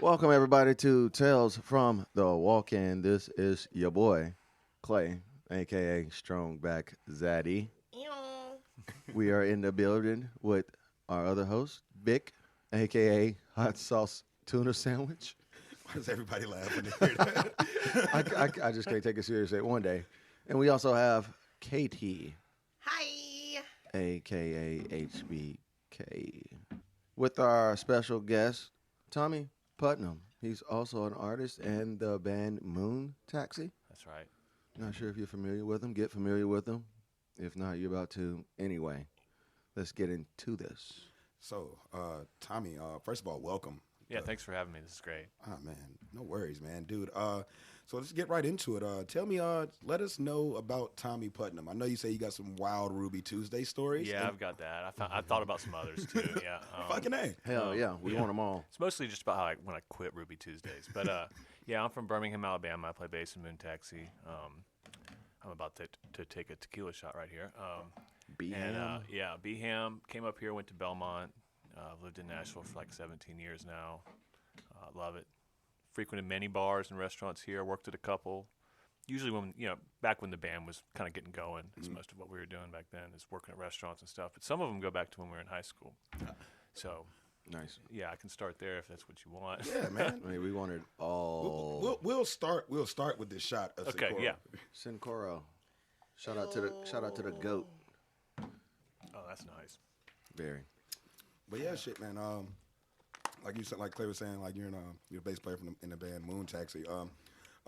Welcome everybody to Tales from the Walk-In. This is your boy Clay, aka Strongback Zaddy. Ew. We are in the building with our other host, Vic, aka Hot Sauce Tuna Sandwich. Why does everybody laugh when they hear that? I just can't take it seriously one day. And we also have Katie, Hi. aka HBK, with our special guest, Tommy Putnam. He's also an artist and the band Moon Taxi. That's right. Not sure if you're familiar with them. Get familiar with them. If not, you're about to. Anyway, let's get into this. So, Tommy, first of all, welcome. Yeah, thanks for having me. This is great. Oh, man. No worries, man. Dude, so let's get right into it. Tell me, let us know about Tommy Putnam. I know you say you got some wild Ruby Tuesday stories. Yeah, I've got that. I thought about some others too. Yeah. Fucking A. Hell yeah, we want them all. It's mostly just about how when I quit Ruby Tuesdays. But yeah, I'm from Birmingham, Alabama. I play bass in Moon Taxi. I'm about to take a tequila shot right here. B-ham. Yeah, B-ham. Came up here, went to Belmont. Lived in Nashville for like 17 years now. Love it. Frequented many bars and restaurants here. Worked at a couple. Usually when, back when the band was kind of getting going, that's most of what we were doing back then, is working at restaurants and stuff. But some of them go back to when we were in high school. So, Nice. yeah, I can start there if that's what you want. Yeah, man. I mean, we wanted all. We'll start with this shot of Okay, Sikora. yeah. Sincoro. Shout out to the goat. Oh, that's nice. Very. But yeah, shit, man. Like you said, like Clay was saying, like you're a bass player in the band Moon Taxi.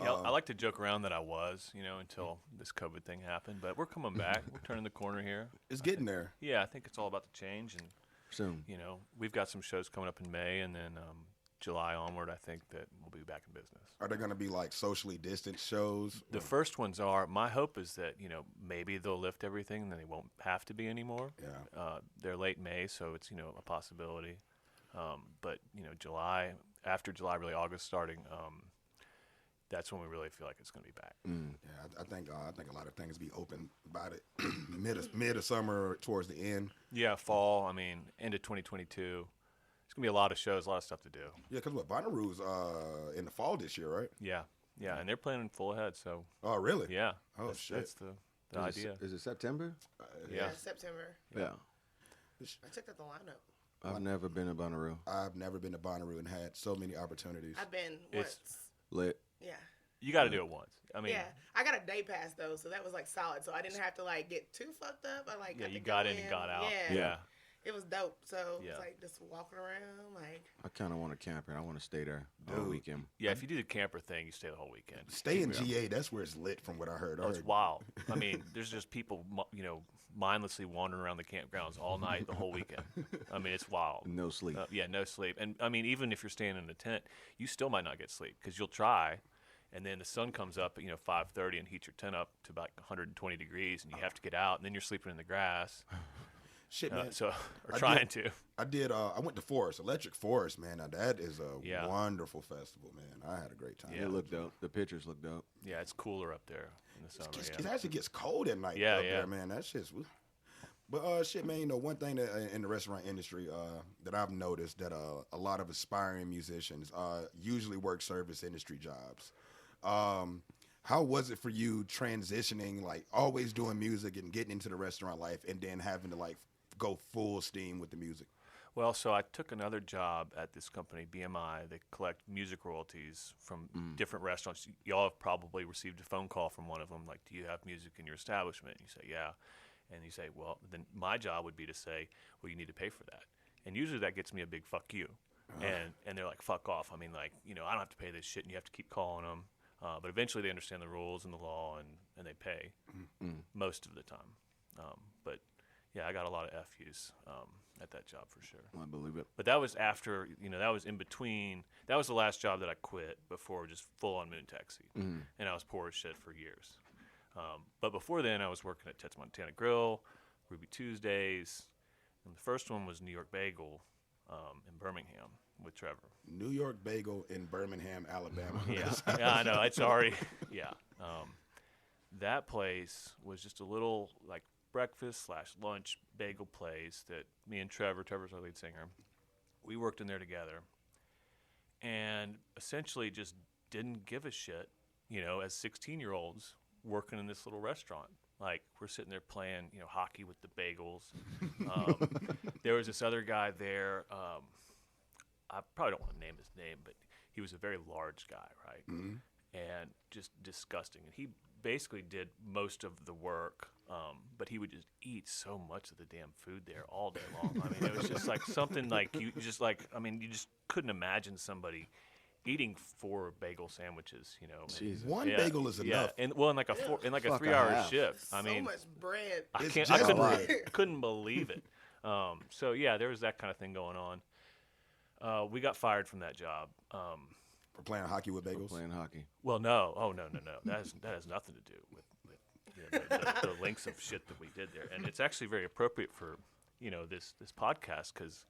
Yeah, I like to joke around that I was, until this COVID thing happened. But we're coming back. We're turning the corner here. It's getting there. Yeah, I think it's all about the change. And, Soon. we've got some shows coming up in May. And then July onward, I think that we'll be back in business. Are there going to be like socially distant shows? The first ones are, my hope is that, maybe they'll lift everything and then they won't have to be anymore. Yeah. They're late May, so it's, a possibility. But, July, after July, really August starting, that's when we really feel like it's going to be back. Yeah, I think a lot of things be open by the mid of summer towards the end. Yeah, fall, end of 2022. It's going to be a lot of shows, a lot of stuff to do. Yeah, because Bonnaroo's in the fall this year, right? Yeah, and they're planning full ahead, so. Oh, really? Yeah. Oh, that's, shit. That's the idea. Is it September? Yeah. September. Yeah. I checked out the lineup. I've never been to Bonnaroo. I've never been to Bonnaroo and had so many opportunities. I've been It's- once. Lit. Yeah. You got to do it once. Yeah. I got a day pass though, so that was like solid. So I didn't have to like get too fucked up. I like Yeah, got you to got go in and got out. Yeah. Yeah. It was dope. So Yeah. it's like just walking around like. I kind of want to camp and I want to stay there all Dude. weekend. Yeah, if you do the camper thing, you stay the whole weekend. Stay in GA. That's where it's lit, from what I heard. Oh, it's wild. There's just people, mindlessly wandering around the campgrounds all night, the whole weekend. It's wild. No sleep. Yeah, no sleep. And, even if you're staying in a tent, you still might not get sleep because you'll try, and then the sun comes up at, 5:30 and heats your tent up to about 120 degrees, and you have to get out, and then you're sleeping in the grass. Shit, man. Or trying to. I went to Forest, Electric Forest, man. Now, that is a Yeah. wonderful festival, man. I had a great time. Yeah. It looked dope. The pictures look dope. Yeah, it's cooler up there in the summer. It actually gets cold at night Yeah, up yeah. there, man. That shit's... But, shit, man, one thing that in the restaurant industry that I've noticed that a lot of aspiring musicians usually work service industry jobs. How was it for you transitioning, like, always doing music and getting into the restaurant life and then having to, like, go full steam with the music? Well, so I took another job at this company, BMI. They collect music royalties from different restaurants. Y'all have probably received a phone call from one of them, like, do you have music in your establishment? And you say, yeah. And you say, well, then my job would be to say, well, you need to pay for that. And usually that gets me a big fuck you. And they're like, fuck off. I don't have to pay this shit, and you have to keep calling them. But eventually they understand the rules and the law, and they pay most of the time. But, yeah, I got a lot of FUs at that job for sure. I believe it. But that was after, that was in between. That was the last job that I quit before just full-on Moon Taxi. And I was poor as shit for years. But before then, I was working at Ted's Montana Grill, Ruby Tuesdays, and the first one was New York Bagel in Birmingham with Trevor. New York Bagel in Birmingham, Alabama. Yeah, I know. It's already, yeah. That place was just a little, like, breakfast/lunch bagel place that me and Trevor's our lead singer, we worked in there together. And and essentially just didn't give a shit, as 16-year-olds working in this little restaurant. Like, we're sitting there playing, hockey with the bagels. There was this other guy there. I probably don't want to name his name, but he was a very large guy, right? Mm-hmm. And just disgusting. And he basically did most of the work, but he would just eat so much of the damn food there all day long. I mean, it was just like something like you just couldn't imagine somebody eating 4 bagel sandwiches, Jesus. One bagel is enough. And in like a 3-hour shift. I mean, so much bread. I couldn't believe it. So yeah, there was that kind of thing going on. We got fired from that job. For playing hockey with bagels. Playing hockey. Well, no. Oh, no. That has nothing to do with the lengths of shit that we did there. And it's actually very appropriate for this podcast, because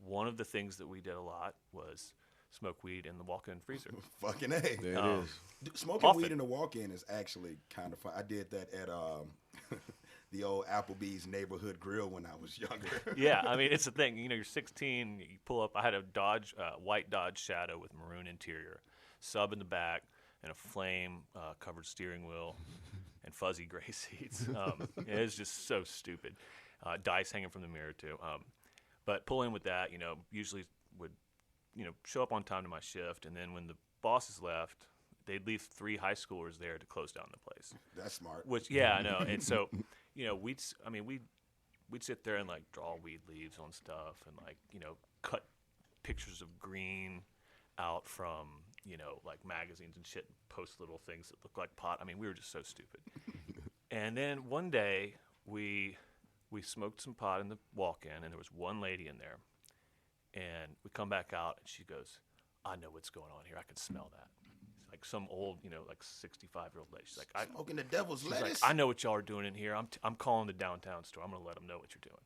one of the things that we did a lot was smoke weed in the walk-in freezer. Fucking A. There it is. Smoking Often. weed in the walk-in is actually kind of fun. I did that at the old Applebee's neighborhood grill when I was younger. Yeah, I mean, it's the thing. You're 16. You pull up. I had a white Dodge Shadow with maroon interior, sub in the back, and a flame-covered steering wheel, and fuzzy gray seats. It was just so stupid. Dice hanging from the mirror too. But pull in with that, usually would show up on time to my shift, and then when the bosses left, they'd leave 3 high schoolers there to close down the place. That's smart. Which, yeah, I know. And so, we'd sit there and like draw weed leaves on stuff, and like cut pictures of green out from like magazines and shit, and post little things that look like pot. I mean, we were just so stupid. And then one day we smoked some pot in the walk-in, and there was one lady in there. And we come back out, and she goes, "I know what's going on here. I can smell that." It's like some old, like 65-year-old lady. She's like, "Smoking the devil's she's lettuce." like, "I know what y'all are doing in here. I'm calling the downtown store. I'm gonna let them know what you're doing."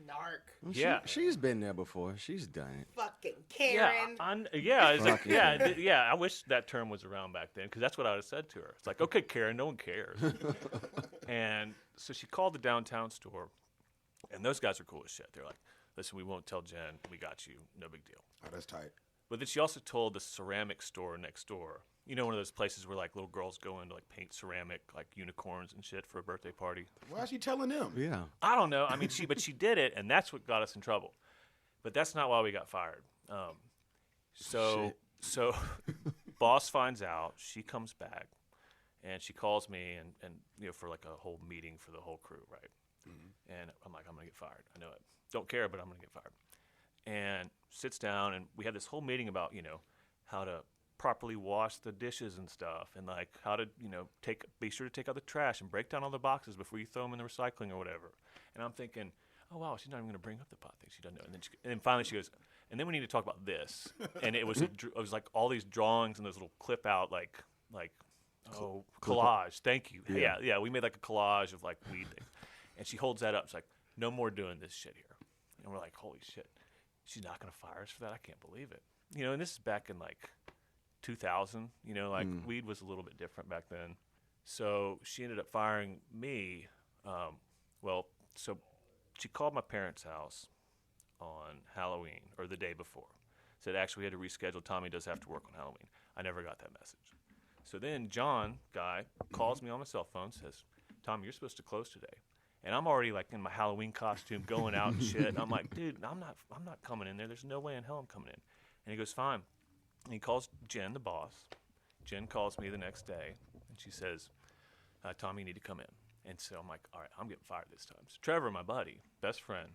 Narc. Well, Yeah. She's been there before. She's done it. Fucking Karen. It's like, Fucking yeah. I wish that term was around back then, because that's what I would have said to her. It's like, okay, Karen, no one cares. And so she called the downtown store, and those guys are cool as shit. They're like, "Listen, we won't tell Jen. We got you. No big deal." Oh, that's tight. But then she also told the ceramic store next door, one of those places where like little girls go in to like paint ceramic, like unicorns and shit for a birthday party. Why is she telling them? Yeah. I don't know. I mean, she did it, and that's what got us in trouble. But that's not why we got fired. So boss finds out. She comes back, and she calls me, and for like a whole meeting for the whole crew, right? Mm-hmm. And I'm like, I'm gonna get fired. I know it. Don't care, but I'm gonna get fired. And sits down, and we had this whole meeting about how to properly wash the dishes and stuff, and like how to be sure to take out the trash and break down all the boxes before you throw them in the recycling or whatever. And I'm thinking, oh wow, she's not even gonna bring up the pot thing. She doesn't know. And then finally she goes, and then we need to talk about this. And it was like all these drawings and those little clip out like collage. Thank you. Yeah. We made like a collage of like weed things. And she holds that up. It's like, no more doing this shit here. And we're like, holy shit. She's not going to fire us for that? I can't believe it. And this is back in like 2000. Weed was a little bit different back then. So she ended up firing me. So she called my parents' house on Halloween, or the day before. Said, actually, we had to reschedule. Tommy does have to work on Halloween. I never got that message. So then John, guy, calls me on my cell phone, says, "Tommy, you're supposed to close today." And I'm already like in my Halloween costume, going out and shit. And I'm like, dude, I'm not coming in there. There's no way in hell I'm coming in. And he goes, fine. And he calls Jen, the boss. Jen calls me the next day, and she says, "Tommy, you need to come in." And so I'm like, all right, I'm getting fired this time. So Trevor, my buddy, best friend,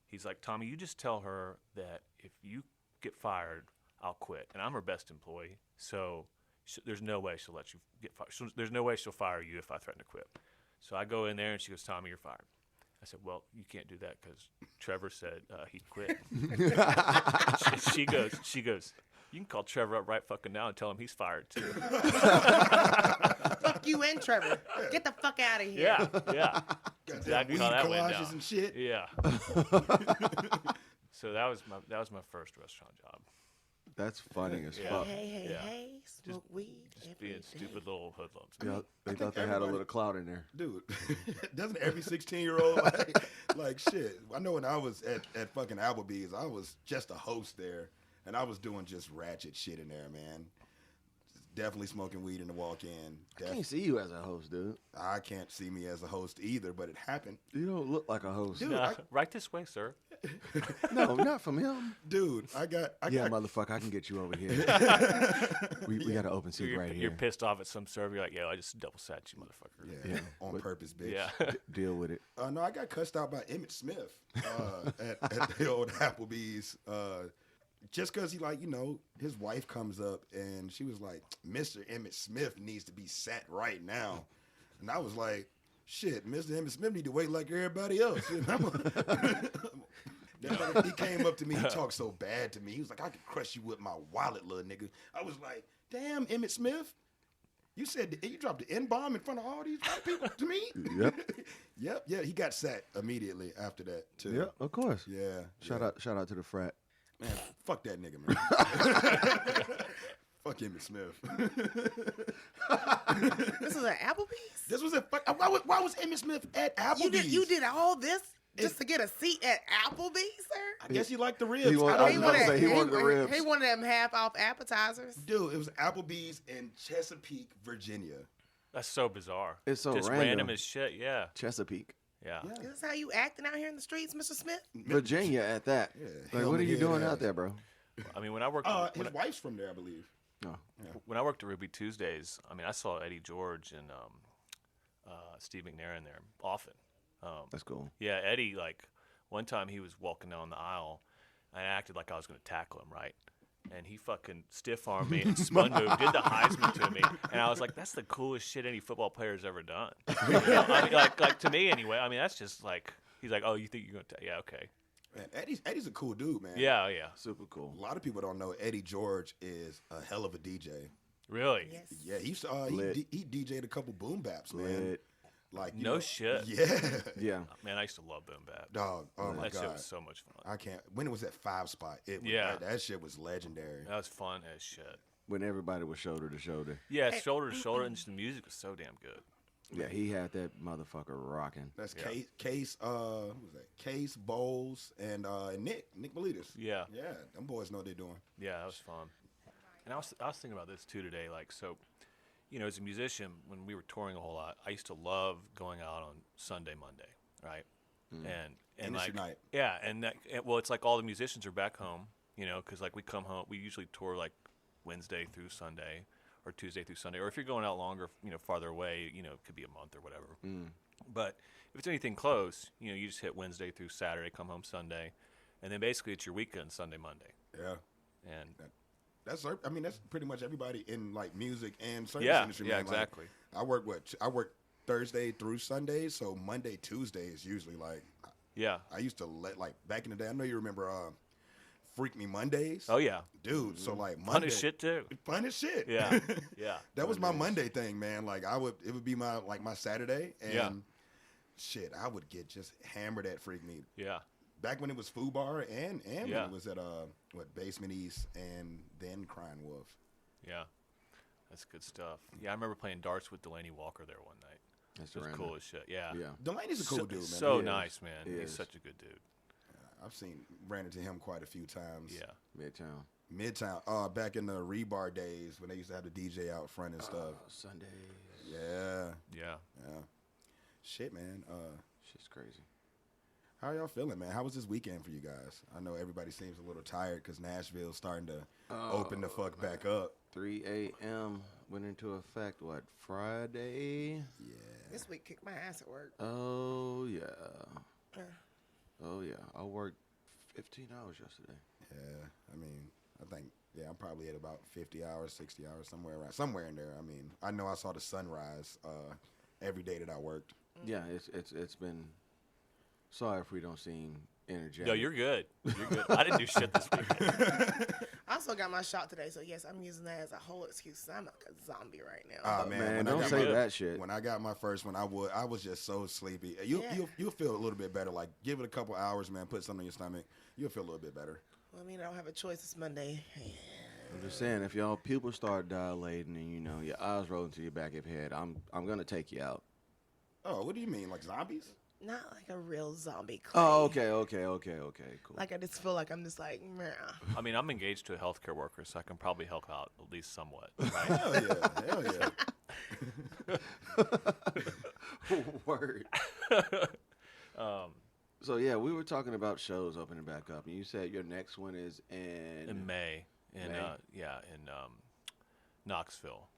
he's like, "Tommy, you just tell her that if you get fired, I'll quit. And I'm her best employee, so there's no way she'll let you get fired. There's no way she'll fire you if I threaten to quit." So I go in there, and she goes, "Tommy, you're fired." I said, "Well, you can't do that because Trevor said he'd quit." she goes, "You can call Trevor up right fucking now and tell him he's fired too." Fuck you and Trevor. Get the fuck out of here. Yeah. Exactly how that went down. Collages and shit. Yeah. So that was my first restaurant job. That's funny as Yeah. fuck. Hey, smoke weed. Just being stupid little hoodlums. Yeah, they thought they had a little clout in there. Dude, doesn't every 16-year-old like shit? I know when I was at fucking Applebee's, I was just a host there. And I was doing just ratchet shit in there, man. Definitely smoking weed in the walk-in. I can't see you as a host, dude. I can't see me as a host either, but it happened. You don't look like a host. Dude, Nah, right this way, sir. No, not from him. Dude, I got Motherfucker, I can get you over here. we got an open seat right You're here. at some server. You're like, yo, I just double sat you, motherfucker. Yeah, on purpose, bitch. Yeah. Deal with it. No, I got cussed out by Emmett Smith at the old Applebee's. Just because he, like, you know, his wife comes up and she was like, Mr. Emmett Smith needs to be sat right now. And I was like, shit, Mr. Emmett Smith need to wait like everybody else. And he came up to me, he talked so bad to me. He was like, I could crush you with my wallet, little nigga. I was like, damn, Emmett Smith. You said you dropped the N-bomb in front of all these white people to me? Yep. Yep. Yeah, he got sat immediately after that, too. Yep, of course. Yeah. Shout out to the frat. Man, fuck that nigga, man. Fuck Emmett Smith. This was at Applebee's? This was why was Emmett Smith at Applebee's? You did all this just to get a seat at Applebee's, sir? I guess he liked the ribs. He wanted the ribs. He wanted them half off appetizers. Dude, it was Applebee's in Chesapeake, Virginia. That's so bizarre. It's so just random. as shit. Yeah. Chesapeake. Yeah. Yeah. Is this how you acting out here in the streets, Mr. Smith? Virginia at that. Yeah, Like, hell what are you yeah, doing yeah. out there, bro? I mean, when I worked, His wife's from there, I believe. No. when I worked at Ruby Tuesdays, I mean, I saw Eddie George and Steve McNair in there often. That's cool. Yeah, Eddie, like, one time he was walking down the aisle, and I acted like I was going to tackle him, right? And he fucking stiff-armed me and spun move, did the Heisman to me. And I was like, that's the coolest shit any football player's ever done. You know? I mean, like, to me anyway, I mean, that's just like, he's like, oh, you think you're going to, yeah, okay. Man, Eddie's a cool dude, man. Yeah, yeah. Super cool. A lot of people don't know Eddie George is a hell of a DJ. Really? Yes. Yeah, he DJ'd a couple boom baps, man. Lit. Like, you No know, shit. Yeah. Yeah. Man, I used to love Boom Bap. Dog. Oh my That shit God. was so much fun. I can't. When it was at 5 Spot, it was, Yeah. that shit was legendary. That was fun as shit. When everybody was shoulder to shoulder. Yeah, shoulder to shoulder, and just the music was so damn good. Yeah, he had that motherfucker rocking. That's Yeah. Case. Who was that? Case Bowles and Nick Miletus. Yeah. Yeah, them boys know what they're doing. Yeah, that was fun. And I was thinking about this too today. Like, so, you know, as a musician, when we were touring a whole lot, I used to love going out on Sunday, Monday, right? And Industry like, night. yeah, well, it's like all the musicians are back home, you know, because like we come home, we usually tour like Wednesday through Sunday or Tuesday through Sunday, or if you're going out longer, you know, farther away, you know, it could be a month or whatever. But if it's anything close, you know, you just hit Wednesday through Saturday, come home Sunday, and then basically it's your weekend Sunday, Monday, Yeah. and That's pretty much everybody in like music and service yeah, industry. yeah, man. Like, exactly. I work Thursday through Sunday, so Monday, Tuesday is usually like Yeah. I used to like back in the day. I know you remember Freak Me Mondays. Oh yeah. Dude, so like Monday, Fun as shit too. Fun as shit. Yeah. Yeah. That was my Monday thing, man. Like it would be my Saturday, and Yeah. shit, I would get just hammered at Freak Me. Yeah. Back when it was Foo Bar and when Yeah. it was at Basement East and then Crying Wolf. Yeah. That's good stuff. Yeah, I remember playing darts with Delaney Walker there one night. That's It was random. cool as shit. Yeah. Yeah. Delaney's a cool so, dude, man. So He is. nice, man. He He's is. such a good dude. I've ran into him quite a few times. Yeah. Midtown. Midtown, back in the Rebar days when they used to have the DJ out front and stuff. Sundays. Yeah, Yeah. yeah. Shit, man. Shit's crazy. How y'all feeling, man? How was this weekend for you guys? I know everybody seems a little tired because Nashville's starting to open the fuck back up. 3 a.m. went into effect, what, Friday? Yeah. This week kicked my ass at work. Oh, yeah. Uh. Oh, yeah. I worked 15 hours yesterday. Yeah, I mean, I think, I'm probably at about 50 hours, 60 hours, somewhere in there. I mean, I know I saw the sunrise every day that I worked. Yeah, it's been. Sorry if we don't seem energetic. Yo, you're good. You're good. I didn't do shit this week. I also got my shot today, so yes, I'm using that as a whole excuse. I'm like a zombie right now. Ah, But Man, when I don't got say my- that shit. When I got my first one, I was just so sleepy. You'll feel a little bit better. Like, give it a couple hours, man. Put something on your stomach. You'll feel a little bit better. Well, I mean, I don't have a choice. It's Monday. I'm just saying, if y'all pupils start dilating and your eyes rolling to your back of your head, I'm gonna take you out. Oh, what do you mean, like zombies? Not like a real zombie Clay. Oh, okay, cool. Like I just feel like I'm just like, meh. I mean, I'm engaged to a healthcare worker, so I can probably help out at least somewhat. Right? Hell yeah. Word. So yeah, we were talking about shows opening back up, and you said your next one is in May, in Knoxville.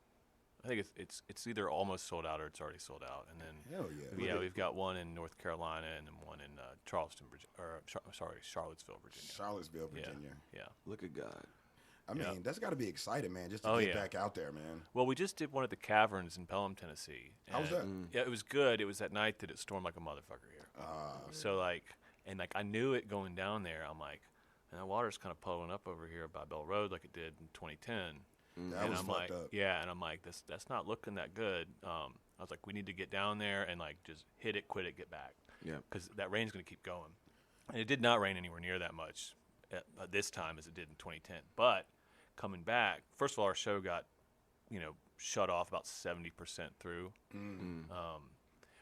I think it's either almost sold out or it's already sold out, and then Hell yeah. we've got one in North Carolina and then one in Charlottesville, Virginia. Charlottesville, Virginia. Yeah. Look at God. I mean, that's got to be exciting, man, just to get back out there, man. Well, we just did one at the Caverns in Pelham, Tennessee. How was that? Yeah, it was good. It was that night that it stormed like a motherfucker here. So I knew it going down there. I'm like, and that water's kind of puddling up over here by Bell Road like it did in 2010. That was fucked up. Yeah, and I'm like, that's not looking that good. I was like, we need to get down there and like just hit it, quit it, get back. Yeah. Because that rain's going to keep going. And it did not rain anywhere near that much at this time as it did in 2010. But coming back, first of all, our show got, shut off about 70% through,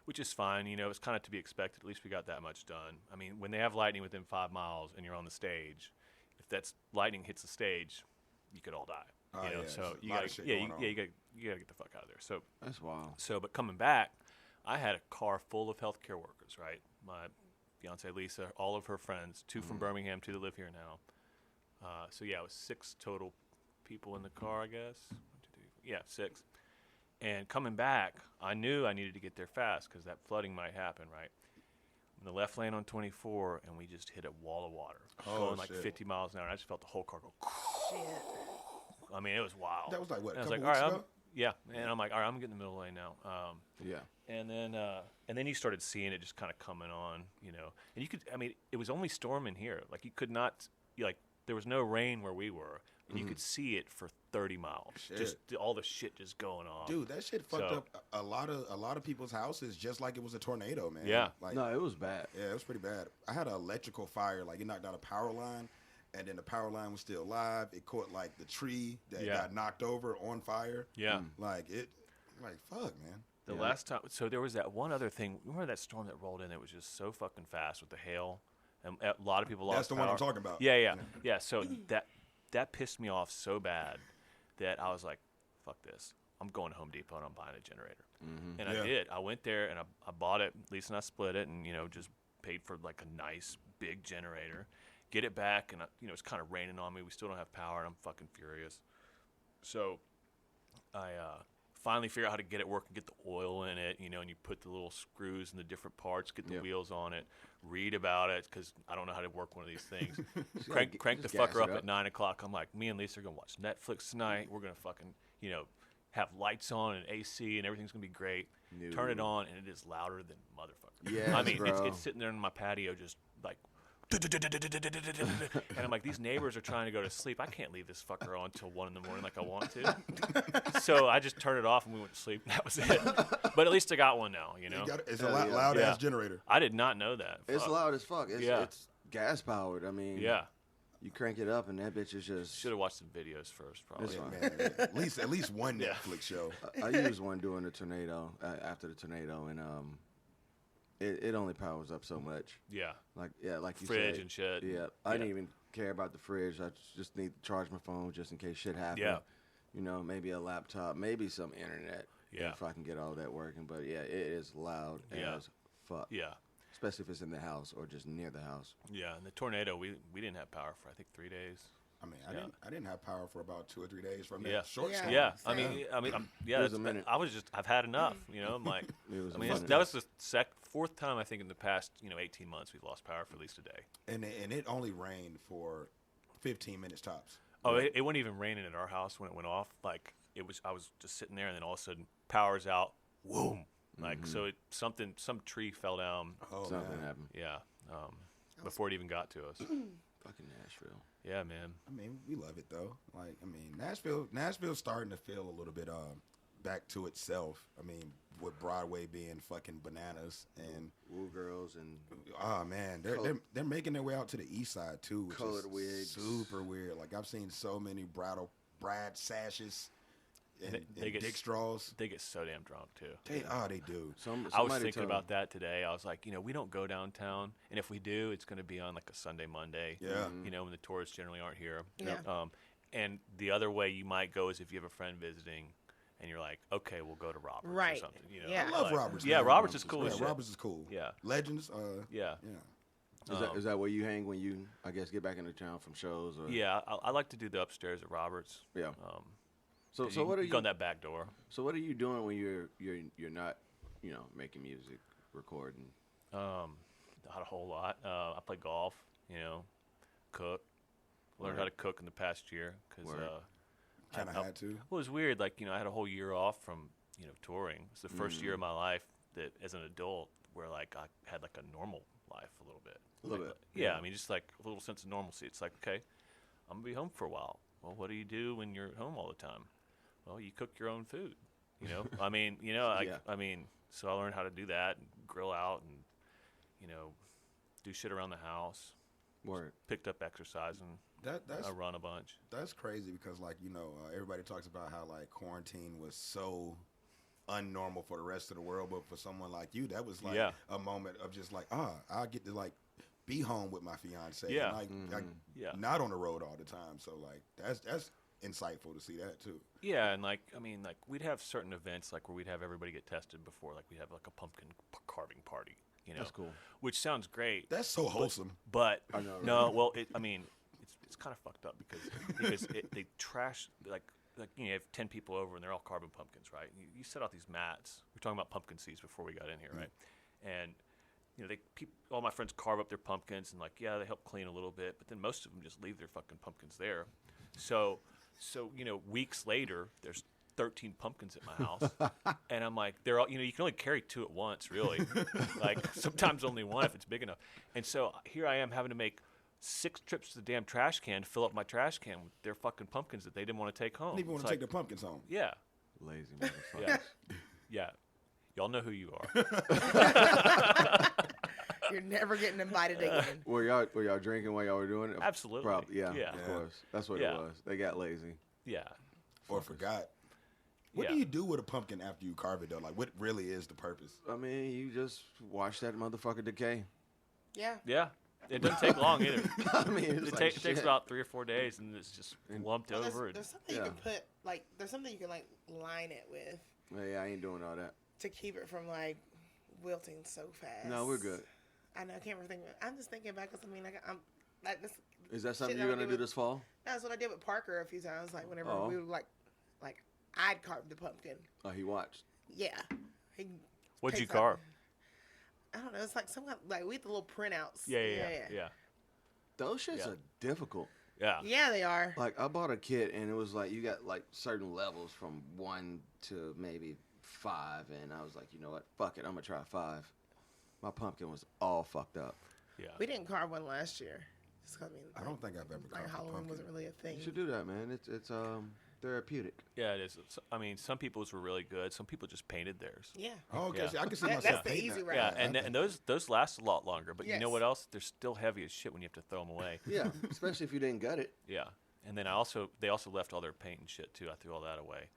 which is fine. It's kind of to be expected. At least we got that much done. I mean, when they have lightning within 5 miles and you're on the stage, if that lightning hits the stage, you could all die. So you gotta get the fuck out of there. So That's wild. So, but coming back, I had a car full of healthcare workers. Right, my fiance Lisa, all of her friends, 2 from Birmingham, 2 that live here now. So yeah, it was 6 total people in the car, I guess. 1, 2, 3, 4. Yeah, 6. And coming back, I knew I needed to get there fast because that flooding might happen. Right. In the left lane on 24, and we just hit a wall of water, going like 50 miles an hour. And I just felt the whole car go. Shit. I mean, it was wild. That was like what? And I was couple like, all weeks right, ago? yeah. And I'm like, all right, I'm getting in the middle lane now. Yeah. And then you started seeing it just kind of coming on, and you could. I mean, it was only storming here. Like you could not, there was no rain where we were, and you could see it for 30 miles. Shit. Just all the shit just going on. Dude, that shit fucked up a lot of people's houses just like it was a tornado, man. Yeah. Like, No, it was bad. yeah, it was pretty bad. I had an electrical fire, like it knocked out a power line, and then the power line was still live. It caught like the tree that got knocked over on fire. Yeah. Like fuck, man. The last time, so there was that one other thing. Remember that storm that rolled in? It was just so fucking fast with the hail, and a lot of people lost. That's the power. one I'm talking about. Yeah. So that pissed me off so bad that I was like, "Fuck this! I'm going to Home Depot and I'm buying a generator." And I did. I went there and I bought it. Lisa and I split it, and just paid for like a nice big generator. Get it back, and it's kind of raining on me. We still don't have power, and I'm fucking furious. So I finally figure out how to get it working, get the oil in it, and you put the little screws in the different parts, get the wheels on it, read about it, because I don't know how to work one of these things. crank the fucker up at 9 o'clock. I'm like, me and Lisa are going to watch Netflix tonight. We're going to fucking, have lights on and AC, and everything's going to be great. Turn it on, and it is louder than motherfucker. Yes, I mean, bro. it's sitting there in my patio just like, and I'm like, these neighbors are trying to go to sleep. I can't leave this fucker on until 1 in the morning like I want to. So I just turned it off and we went to sleep. That was it. But at least I got one now, It's a loud ass generator. I did not know that. It's Fuck. loud as fuck. It's gas powered. I mean, Yeah. you crank it up and that bitch is just. Should have watched some videos first, probably. It's fine. Man, at least one Netflix show. I used one during the tornado, after the tornado, and it only powers up so much. Yeah. Like you Fridge said. and shit. Yeah, I didn't even care about the fridge. I just need to charge my phone just in case shit happens. Yeah. Maybe a laptop, maybe some internet. Yeah. If I can get all that working. But yeah, it is loud as fuck. Yeah. Especially if it's in the house or just near the house. Yeah. And the tornado, we didn't have power for I think 3 days. I mean, I didn't have power for about 2 or 3 days from that Yeah. short Yeah. storm. Yeah, Same. yeah. It was a minute. I've had enough. I'm like, It was I mean, funny. that was the fourth time I think in the past 18 months we've lost power for at least a day. And it only rained for 15 minutes tops. Oh, it wasn't even raining at our house when it went off. Like I was just sitting there, and then all of a sudden, power's out. Whoom! Like so, some tree fell down. Oh, Something man. happened. Yeah, before it even got to us. Fucking Nashville. Yeah, man. I mean, we love it though. Like, I mean, Nashville's starting to feel a little bit back to itself. I mean, with Broadway being fucking bananas and Woo girls and oh man, they're making their way out to the east side too, which colored is wigs. super weird. Like I've seen so many Brad sashes and They get dick straws. They get so damn drunk too. They do. I was thinking about that today. I was like, we don't go downtown, and if we do, it's going to be on like a Sunday, Monday. Yeah. When the tourists generally aren't here. Yeah. And the other way you might go is if you have a friend visiting, and you're like, okay, we'll go to Roberts Right. or something. Yeah. I love Roberts. Yeah, man. Roberts is cool as Yeah, shit. Roberts is cool. Yeah. Legends. Yeah. Yeah. Is that where you hang when you, I guess, get back into town from shows? Or? Yeah, I like to do the upstairs at Roberts. Yeah. 'Cause So what are you you? go in that back door? So what are you doing when you're not, making music, recording? Not a whole lot. I play golf. Cook. Learned how to cook in the past year because Kind of had to. Well, it was weird. Like, I had a whole year off from, touring. It's the first year of my life that, as an adult, where, like, I had, like, a normal life a little bit. A little bit. Yeah, I mean, just, like, a little sense of normalcy. It's like, okay, I'm going to be home for a while. Well, what do you do when you're at home all the time? Well, you cook your own food, I mean, Yeah. So I learned how to do that and grill out and, do shit around the house. Word. Picked up exercising. That's I run a bunch. That's crazy because, like, everybody talks about how, like, quarantine was so unnormal for the rest of the world, but for someone like you, that was like a moment of just like, I get to, like, be home with my fiance. Yeah. And, like, not on the road all the time. So, like, that's insightful to see that too. Yeah, and we'd have certain events like where we'd have everybody get tested before, like we'd have like a pumpkin carving party. That's cool. Which sounds great. That's so wholesome. But I know, right? no, well, it's kind of fucked up because they trash like you have 10 people over and they're all carving pumpkins, right? You set out these mats. We're talking about pumpkin seeds before we got in here, right? And all my friends carve up their pumpkins and they help clean a little bit, but then most of them just leave their fucking pumpkins there. So weeks later, there's 13 pumpkins at my house, and I'm like, they're all, you can only carry 2 at once, really. Like sometimes only 1 if it's big enough. And so here I am having to make 6 trips to the damn trash can to fill up my trash can with their fucking pumpkins that they didn't want to take home. They didn't even want to take their pumpkins home. Yeah, Lazy motherfucker. yeah, yeah. Y'all know who you are. You're never getting invited again. Were y'all drinking while y'all were doing it? Absolutely. Probably. Yeah. Yeah. Of course. That's what Yeah. it was. They got lazy. Yeah. Or forgot. What Yeah. do you do with a pumpkin after you carve it, though? Like, what really is the purpose? I mean, you just watch that motherfucker decay. Yeah. Yeah. It doesn't take long either. I mean, it's It, like takes shit. about 3 or 4 days, and it's just lumped Well, over. there's something you can put, there's something you can, line it with Yeah, I ain't doing all that. to keep it from, wilting so fast. No, we're good. I know, I can't remember thinking. I'm just thinking back because, I'm, this, Is that something shit you're I gonna do this fall? that's what I did with Parker a few times, whenever Oh. we would, I'd carve the pumpkin. Oh, he watched. Yeah. He What'd you takes out- carve? I don't know. It's like some kind we had the little printouts. Yeah. Those shits Yeah. are difficult. Yeah. Yeah, they are. Like I bought a kit and it was like you got certain levels from 1 to maybe 5, and I was like, you know what? Fuck it, I'm gonna try 5. My pumpkin was all fucked up. Yeah. We didn't carve one last year. Just 'cause, I don't think I've ever carved a Halloween pumpkin. wasn't really a thing. You should do that, man. It's therapeutic. Yeah, it is. Some people's were really good. Some people just painted theirs. Yeah. Oh, okay. Yeah. See, I can see That- myself that's the painting easy that. route. Yeah, and those last a lot longer. But you know Yes. what else? They're still heavy as shit when you have to throw them away. Yeah, especially if you didn't gut it. Yeah. And then they also left all their paint and shit too. I threw all that away.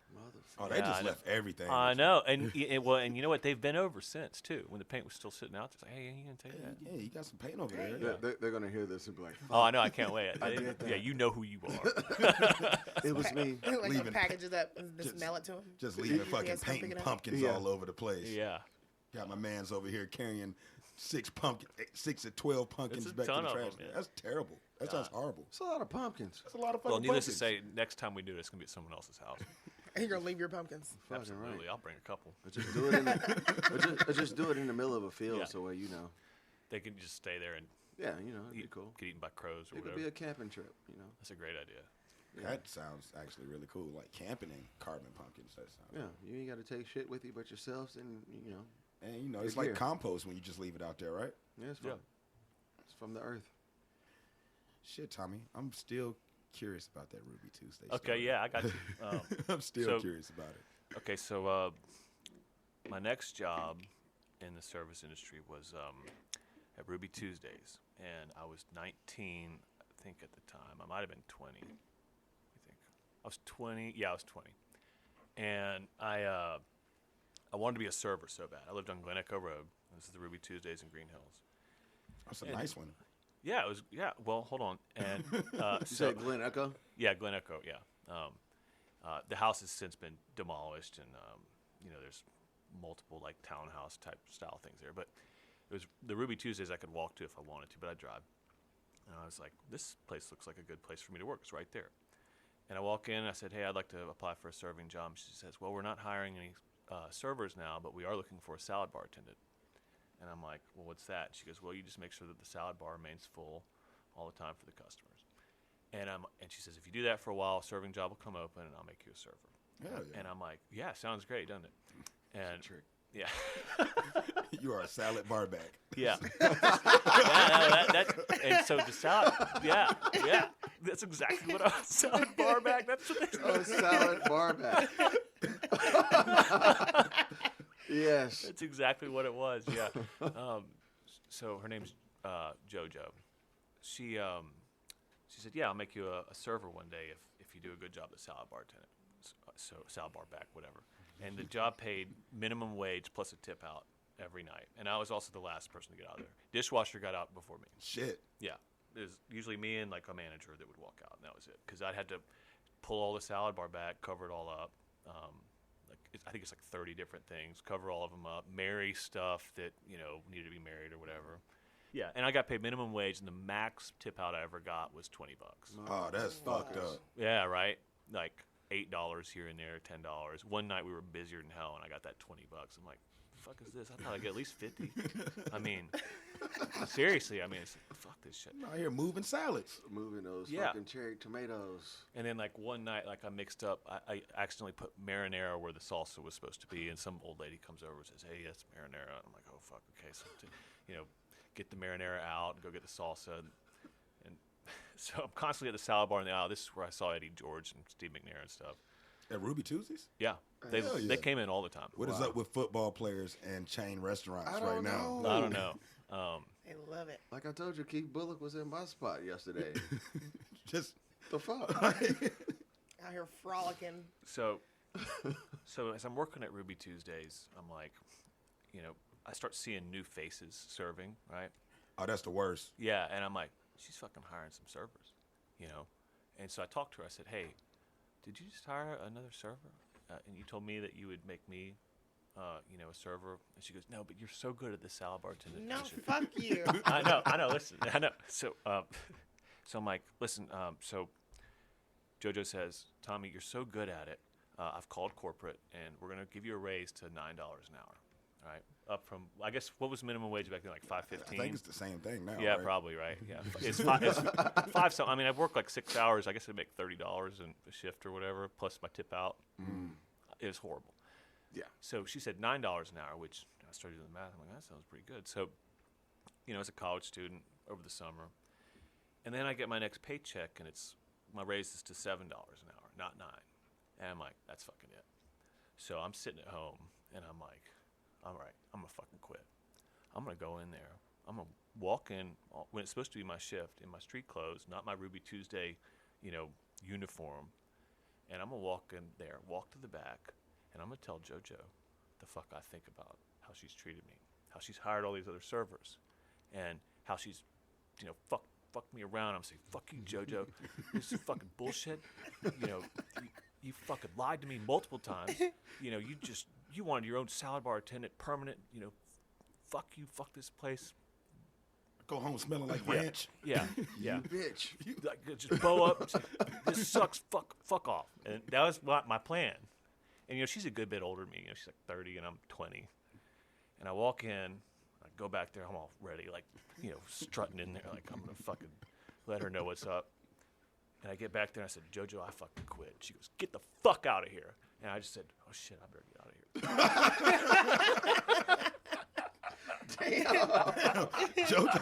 Oh, they Yeah, just I know. left everything. I know, and you know what? They've been over since too. When the paint was still sitting out, it's like, hey, you gonna take that? Yeah, you got some paint over there. They're gonna hear this and be like, Oh, I know. I can't wait. get that. Yeah, you know who you are. it was me. Leaving- package it up and just just- mail it to him. Just leaving UPS fucking come paint pick and it up. pumpkins Yeah. all over the place. Yeah. Got my man's over here carrying 6 to 12 pumpkins It's a back to ton the of trash. them, yeah. That's terrible. That sounds horrible. It's a lot of pumpkins. That's a lot of fucking Well, needless to pumpkins. say, next time we do it, it's gonna be at someone else's house. And you're gonna leave your pumpkins. Fucking Absolutely, right. I'll bring a couple. Or just do it in the, or just do it in the middle of a field, Yeah. so where They can just stay there and yeah, it'd be cool. get eaten by crows or It could whatever. be a camping trip, That's a great idea. That sounds actually really cool. Like camping and carving pumpkins. That sounds. Yeah, you ain't got to take shit with you but yourselves, and And it's Good like gear. compost when you just leave it out there, right? yeah, it's from the earth. Shit, Tommy, I'm still curious about that Ruby Tuesday. Okay, story. yeah, I got you. I'm still so- curious about it. Okay, so my next job in the service industry was at Ruby Tuesdays, and I was 19, I think, at the time. I might have been 20. I think I was 20. Yeah, I was 20, And I wanted to be a server so bad. I lived on Glen Echo Road. This is the Ruby Tuesdays in Green Hills. That's a nice one. Yeah, it was. Yeah, well, hold on. And You said Glen Echo? yeah, Glen Echo. Yeah, the house has since been demolished, and there's multiple like townhouse type style things there. But it was the Ruby Tuesdays I could walk to if I wanted to, but I'd drive. And I was like, this place looks like a good place for me to work. It's right there. And I walk in, and I said, hey, I'd like to apply for a serving job. She says, well, we're not hiring any servers now, but we are looking for a salad bar attendant. And I'm like, well, what's that? She goes, well, you just make sure that the salad bar remains full all the time for the customers. And she says, if you do that for a while, a serving job will come open, and I'll make you a server. Hell yeah. And I'm like, yeah, sounds great, doesn't it? And Trick. yeah. You are a salad barback. Yeah. And so the salad, yeah, that's exactly what I was. Salad barback. That's what they Oh, salad barback. Yes. That's exactly what it was. Yeah. So her name's JoJo. She said, yeah, I'll make you a server one day if you do a good job as salad bar attendant. So salad barback, whatever. And the job paid minimum wage plus a tip out every night. And I was also the last person to get out of there. Dishwasher got out before me. Shit. Yeah. It was usually me and like a manager that would walk out, and that was it. Because I'd had to pull all the salad bar back, cover it all up. I think it's like 30 different things, cover all of them up, marry stuff that, needed to be married or whatever. Yeah, and I got paid minimum wage, and the max tip out I ever got was $20. Oh, that's fucked up. Yeah, right? Like $8 here and there, $10. One night we were busier than hell, and I got that $20. I'm like, fuck is this? I thought I'd get at least 50. I mean, seriously, it's fuck this shit. I'm out here moving salads. Moving those Yeah. fucking cherry tomatoes. And then like one night, like I mixed up, I accidentally put marinara where the salsa was supposed to be, and some old lady comes over and says, hey, that's marinara. I'm like, oh fuck, okay, so get the marinara out and go get the salsa. And so I'm constantly at the salad bar in the aisle. This is where I saw Eddie George and Steve McNair and stuff. At Ruby Tuesdays? Yeah, Hell yeah. they came in all the time. What is up with football players and chain restaurants right now? I don't know. They love it. Like I told you, Keith Bullock was in my spot yesterday. Just The fuck? Out here frolicking. So as I'm working at Ruby Tuesdays, I'm like, I start seeing new faces serving, right? oh, that's the worst. Yeah, and I'm like, she's fucking hiring some servers, And so I talked to her. I said, hey, did you just hire another server? And you told me that you would make me, a server. And she goes, no, but you're so good at the salad bar attendant No, position. fuck you. I know. Listen, I know. So I'm like, listen. So JoJo says, Tommy, you're so good at it. I've called corporate, and we're gonna give you a raise to $9 an hour. All right, up from I guess what was minimum wage back then, like $5.15. I think it's the same thing now. Yeah, right? probably right. Yeah, it's five. So I've worked like 6 hours. I guess I'd make $30 in a shift or whatever, plus my tip out. It was horrible. Yeah. So she said $9 an hour, which I started doing the math. I'm like, that sounds pretty good. So, as a college student over the summer, and then I get my next paycheck, and my raise is to $7 an hour, not $9. And I'm like, that's fucking it. So I'm sitting at home, and I'm like, all right, I'm gonna fucking quit. I'm gonna go in there. I'm gonna walk in when it's supposed to be my shift in my street clothes, not my Ruby Tuesday, uniform. And I'm gonna walk in there, walk to the back, and I'm gonna tell JoJo the fuck I think about how she's treated me, how she's hired all these other servers, and how she's, fucked me around. I'm saying, fuck you, JoJo. This is fucking bullshit. You fucking lied to me multiple times. You wanted your own salad bar attendant, permanent. Fuck you, fuck this place. Go home smelling like ranch. Yeah. You bitch. Like, just bow up. Say, this sucks. Fuck off. And that was my plan. And she's a good bit older than me. She's like 30 and I'm 20. And I walk in, I go back there. I'm all ready, like strutting in there, like I'm gonna fucking let her know what's up. And I get back there and I said, JoJo, I fucking quit. She goes, get the fuck out of here. And I just said, oh shit, I better get out of here. JoJo.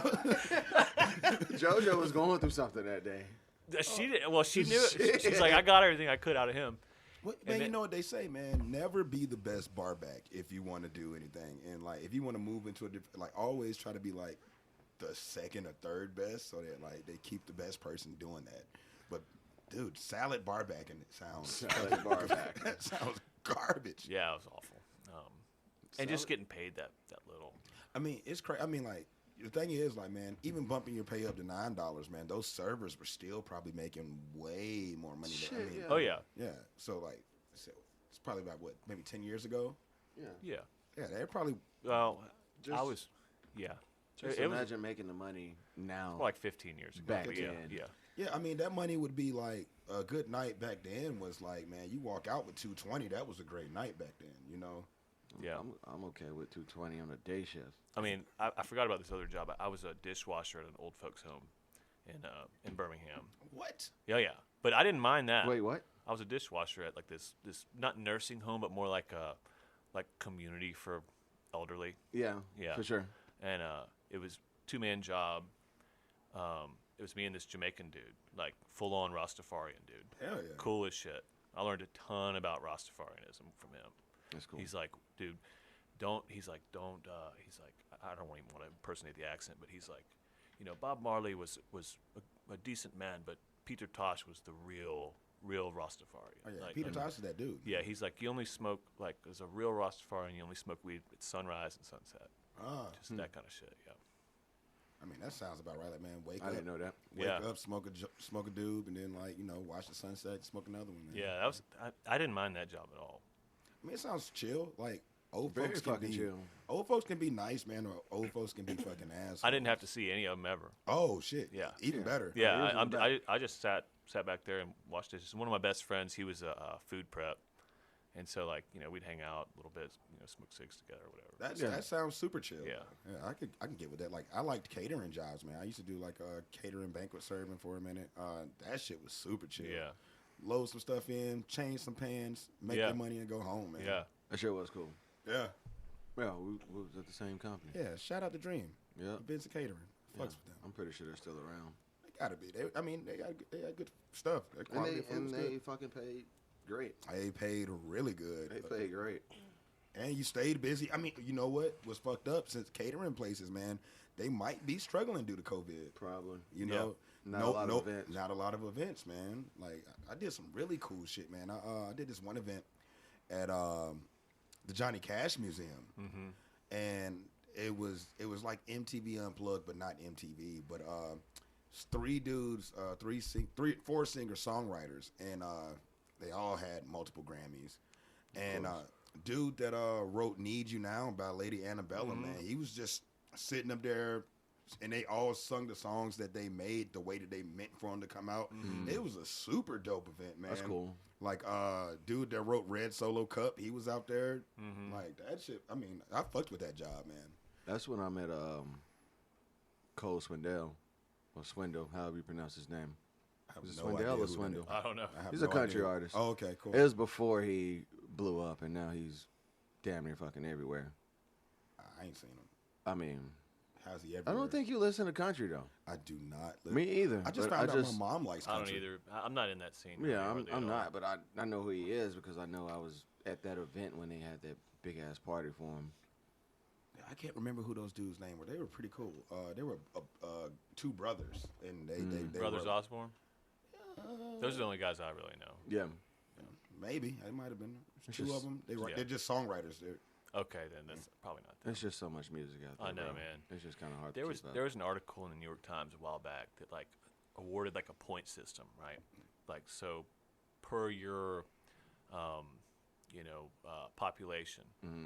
JoJo was going through something that day. She did. Well, she knew it. She's like, I got everything I could out of him. Well, man, you know what they say, man. Never be the best barback if you want to do anything, and like if you want to move into a different, like always try to be like the second or third best, so that like they keep the best person doing that. But dude, salad barbacking it sounds Salad barback. that sounds garbage. Yeah, it was awful. And just getting paid that little. I mean, it's crazy. I mean, like, the thing is, like, man, even bumping your pay up to $9, man, those servers were still probably making way more money. Shit, I mean, yeah. Oh yeah, yeah. So, like, it's probably about, what, maybe 10 years ago? Yeah. yeah. Yeah, they're probably, Well, Just- I was, yeah. Just It was imagine making the money now. like 15 years ago. Back but yeah, then. yeah. yeah, I mean, that money would be like, a good night back then was like, man, you walk out with $220, that was a great night back then, you know? Yeah. I'm okay with 220 on a day shift. I mean, I forgot about this other job. I was a dishwasher at an old folks' home in Birmingham. What? Yeah, yeah. But I didn't mind that. Wait, what? I was a dishwasher at like this not nursing home, but more like a community for elderly. Yeah. Yeah. For sure. And it was 2-man job. It was me and this Jamaican dude, like full on Rastafarian dude. Hell yeah. Cool as shit. I learned a ton about Rastafarianism from him. That's cool. He's like, dude, don't. He's like, I don't even want to impersonate the accent, but he's like, Bob Marley was a decent man, but Peter Tosh was the real Rastafarian. Oh, yeah. Like, Peter Tosh is that dude. Yeah, he's like, you only smoke, like, as a real Rastafarian, you only smoke weed at sunrise and sunset. Just that kind of shit, yeah. I mean, that sounds about right. Like, man, wake I up. didn't know that. Wake Yeah. up, smoke a doob, and then, like, watch the sunset, smoke another one. Man. Yeah, that was, I didn't mind that job at all. I mean, it sounds chill. Like, old Very folks can fucking be chill. Old folks can be nice, man, or old folks can be fucking assholes. I didn't have to see any of them ever. Oh shit! Yeah. even Yeah. better. Yeah, yours I just sat back there and watched this. One of my best friends, he was a food prep, and so like we'd hang out a little bit, smoke cigs together or whatever. That sounds super chill. Yeah. I can get with that. Like, I liked catering jobs, man. I used to do like catering banquet serving for a minute. That shit was super chill. Yeah, Load some stuff in, change some pans, make Yeah. your money, and go home, man. yeah. That shit was cool. yeah, Well, we was at the same company. yeah. Shout out to Dream. Yeah. Vincent Catering. Fucks Yeah. with them. I'm pretty sure they're still around. They gotta be. They got good stuff. Their quality of food was They good. fucking paid great. They paid really good. They paid great. And you stayed busy. I mean, you know what was fucked up? Since catering places, man, they might be struggling due to COVID. Probably. You know, Not a lot of events. Not a lot of events, man. Like, I did some really cool shit, man. I did this one event at the Johnny Cash Museum, and it was like MTV Unplugged, but not MTV. But it's 3 dudes, 4 singer songwriters, and they all had multiple Grammys. And dude that wrote "Need You Now" by Lady Annabella, man, he was just sitting up there, and they all sung the songs that they made the way that they meant for them to come out. It was a super dope event, man. That's cool. Like, dude that wrote "Red Solo Cup," he was out there. Like, that shit. I mean, I fucked with that job, man. That's when I met Cole Swindell, or Swindle, however you pronounce his name. I have Is it no Swindell idea or who that Swindle? is. I don't know. I have He's a no country idea. artist. Oh, okay, cool. It was before he blew up, and now he's damn near fucking everywhere. I ain't seen him. I mean, How's he I everywhere? don't think you listen to country though. I do not. Me either. I just but found out just, my mom likes I country. don't either. I'm not in that scene. Yeah, really at I'm all. not, but I know who he is because I know I was at that event when they had that big ass party for him. I can't remember who those dudes' names were. They were pretty cool. They were 2 brothers, and they Brothers were, Osborne. Those are the only guys I really know. Yeah, maybe it might have been It's 2 just- of them. yeah. They're just songwriters. They're, Okay, then that's probably not. there's just so much music out there. I know, bro. man. It's just kind of hard. There to was keep up. there was an article in the New York Times a while back that like awarded like a point system, right? Like so per your population,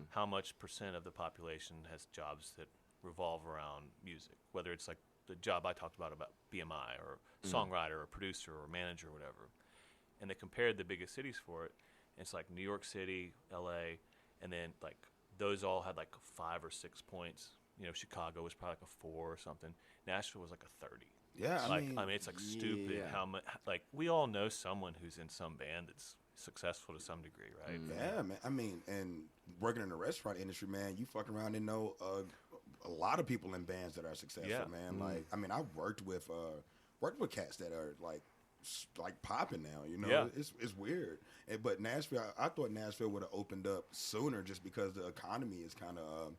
how much percent of the population has jobs that revolve around music? Whether it's like the job I talked about BMI or songwriter or producer or manager or whatever. And they compared the biggest cities for it. And it's like New York City, LA, and then like those all had like 5 or 6 points. Chicago was probably like a 4 or something. Nashville was like a 30. yeah, I mean, it's like stupid yeah. how much. Like we all know someone who's in some band that's successful to some degree, right? yeah, man. I mean, and working in the restaurant industry, man, you fuck around and know a lot of people in bands that are successful, Yeah. man. Like, I mean, I've worked with cats that are like popping now. Yeah. It's weird. But Nashville, I thought Nashville would have opened up sooner, just because the economy is kind of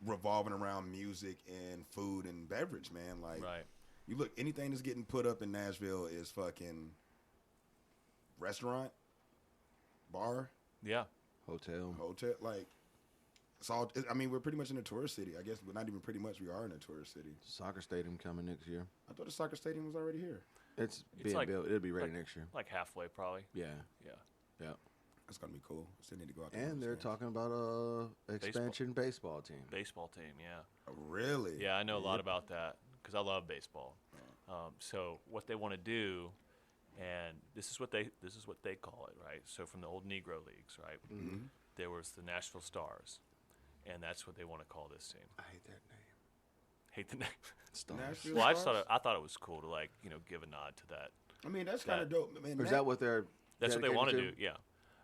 revolving around music and food and beverage, man. Like, Right. you look, anything that's getting put up in Nashville is fucking restaurant, bar. Yeah. Hotel. Like, it's all. I mean, we're pretty much in a tourist city. I guess, but not even pretty much. We are in a tourist city. Soccer stadium coming next year. I thought the soccer stadium was already here. It's being like- built. It'll be ready like- next year. Like halfway, probably. Yeah. Yeah. Yeah. That's gonna be cool. Still need to go out there. And they're talking about expansion baseball team. Baseball team, yeah. Oh, really? Yeah, I know a lot about that because I love baseball. So what they want to do, and this is what they call it, right? So from the old Negro leagues, right? Mm-hmm. There was the Nashville Stars, and that's what they want to call this team. I hate that name. Hate the name. Stars. Nashville Well, Stars? I thought it was cool to give a nod to that. I mean, that's kind of dope. I mean, Is that what they're? That's what they dedicated want to do, yeah.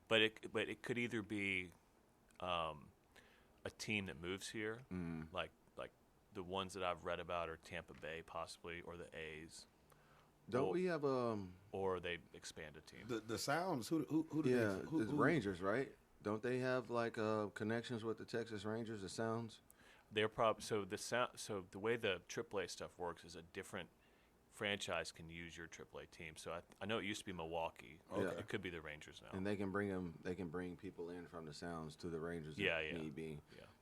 But it could either be a team that moves here, like the ones that I've read about are Tampa Bay possibly, or the A's. Don't we have Or they expand a team. the Sounds? Who do Yeah, they? Who, it's Rangers, right? Don't they have like connections with the Texas Rangers? The Sounds. They're so the way the AAA stuff works is a different franchise can use your AAA team. So I know it used to be Milwaukee. Okay. It could be the Rangers now. And they can bring them. They can bring people in from the Sounds to the Rangers. Yeah, if yeah. Need be.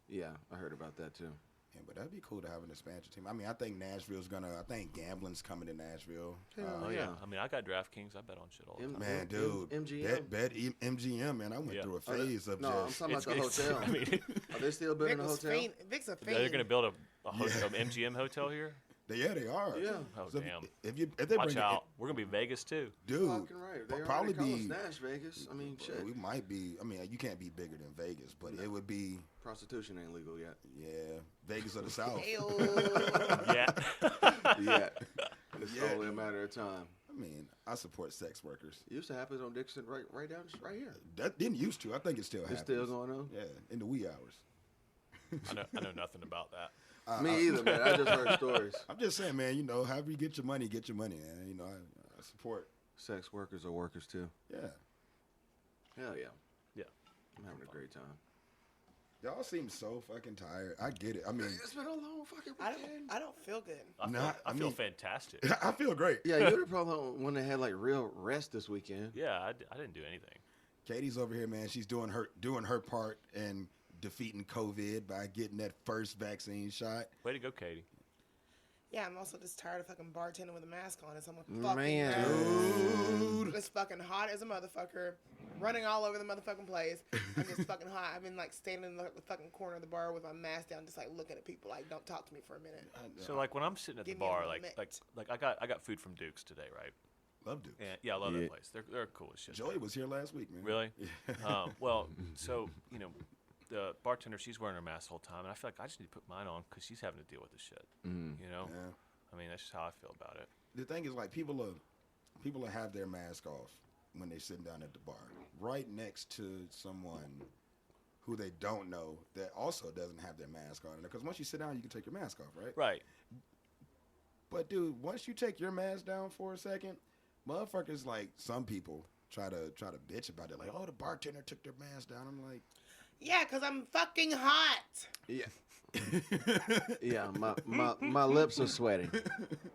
Yeah, I heard about that too. Yeah, but that'd be cool to have an expansion team. I mean, I think Nashville's gonna. I think gambling's coming to Nashville. Oh yeah. yeah. I mean, I got DraftKings. I bet on shit all the time. Man, dude, MGM. bet MGM, man. I went Yeah. through a phase of No, I'm just. talking about the It's- hotel. I mean, Are they still building a hotel? Vic's a they're fiend. going to build a MGM hotel here. Yeah, they are. Yeah. Oh So damn! if they Watch bring out. We're going to be Vegas too. dude, Fucking right. They probably already call be. us Nash Vegas. I mean, shit. We might be. I mean, you can't be bigger than Vegas, but it would be. Prostitution ain't legal yet. Yeah, Vegas of the South. Ayo. Yeah. Yeah. It's Yeah. only a matter of time. I mean, I support sex workers. It used to happen on Dixon, right down, just right here. That didn't used to. I think it still It's happens. still going on. Yeah, in the wee hours. I know nothing about that. Me either, man. I just heard stories. I'm just saying, man. You know, however you get your money, man. You know, I support. Sex workers are workers too. Yeah, Hell yeah. Yeah. I'm having a great time. y'all seem so fucking tired. I get it. I mean, It's been a long fucking I weekend. don't feel good. I feel mean- fantastic. I feel great. Yeah, you're the problem when they had like real rest this weekend. Yeah, I didn't do anything. Katie's over here, man. She's doing her part in defeating COVID by getting that first vaccine shot. Way to go, Katie. Yeah, I'm also just tired of fucking bartending with a mask on. It's fucking Man. Dude. It's fucking hot as a motherfucker. Running all over the motherfucking place. I'm just fucking hot. I've been like standing in the fucking corner of the bar with my mask down, just like looking at people like, don't talk to me for a minute. So like when I'm sitting at the Give me a bar, moment. like I got food from Duke's today, right? Love Duke. And yeah, I love Yeah. that place. They're cool as shit. Joey was here last week, man. Really? Well, so the bartender, she's wearing her mask the whole time, and I feel like I just need to put mine on because she's having to deal with this shit. You know? Yeah. I mean, that's just how I feel about it. The thing is, like, people will have their mask off when they're sitting down at the bar, right next to someone who they don't know that also doesn't have their mask on. Because once you sit down, you can take your mask off, right? Right. But dude, once you take your mask down for a second, motherfuckers, like, some people try to bitch about it, like, oh, the bartender took their mask down. I'm like, Yeah, because I'm fucking hot. Yeah. Yeah, my lips are sweating.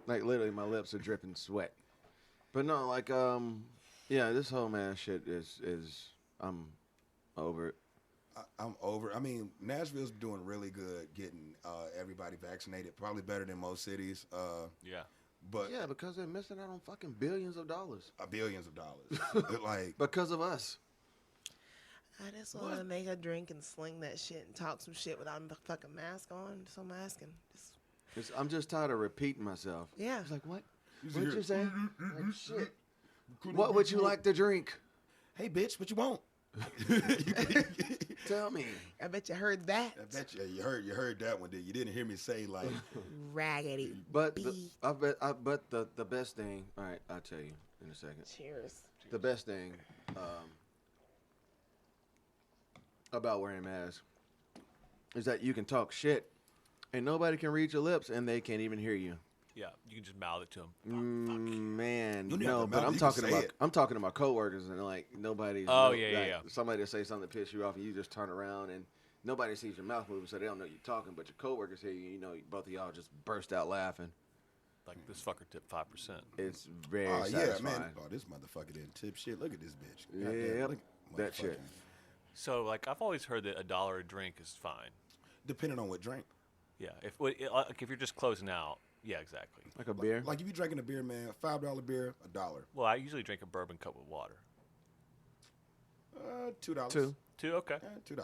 Like literally my lips are dripping sweat. But no, like yeah, this whole mask shit is I'm over it. I'm over. I mean, Nashville's doing really good getting everybody vaccinated, probably better than most cities. Yeah. But Yeah, because they're missing out on fucking billions of dollars. billions of dollars. Like, Because of us. I just want to make a drink and sling that shit and talk some shit without a fucking mask on. So I'm asking. I'm just tired of repeating myself. Yeah. It's like, what? You What'd hear- you say? Like, shit. What would you like to drink? hey, bitch, what you want? Tell me. I bet you heard that. I bet you heard that one. You didn't hear me say like, Raggedy. But bee. I bet the best thing. All right, I'll tell you in a second. Cheers. The best thing about wearing a mask is that you can talk shit, and nobody can read your lips, and they can't even hear you. Yeah. You can just mouth it to them. Man, You don't no, have to but mouth it, I'm you can talking say about it. I'm talking to my coworkers, and like nobody's. Oh, yeah. Somebody will say something to piss you off, and you just turn around, and nobody sees your mouth moving, so they don't know you're talking. But your coworkers hear you. You know, both of y'all just burst out laughing. Like this fucker tipped 5%. It's very oh satisfying. yeah, man. Oh, this motherfucker didn't tip shit. Look at this bitch. Yep, Look, that shit. So, like, I've always heard that $1 a drink is fine. Depending on what drink. Yeah, if you're just closing out, yeah, exactly. Like a beer. Like if you're drinking a beer, man, $5 beer, $1. Well, I usually drink a bourbon cup with water. $2. Two, okay. $2.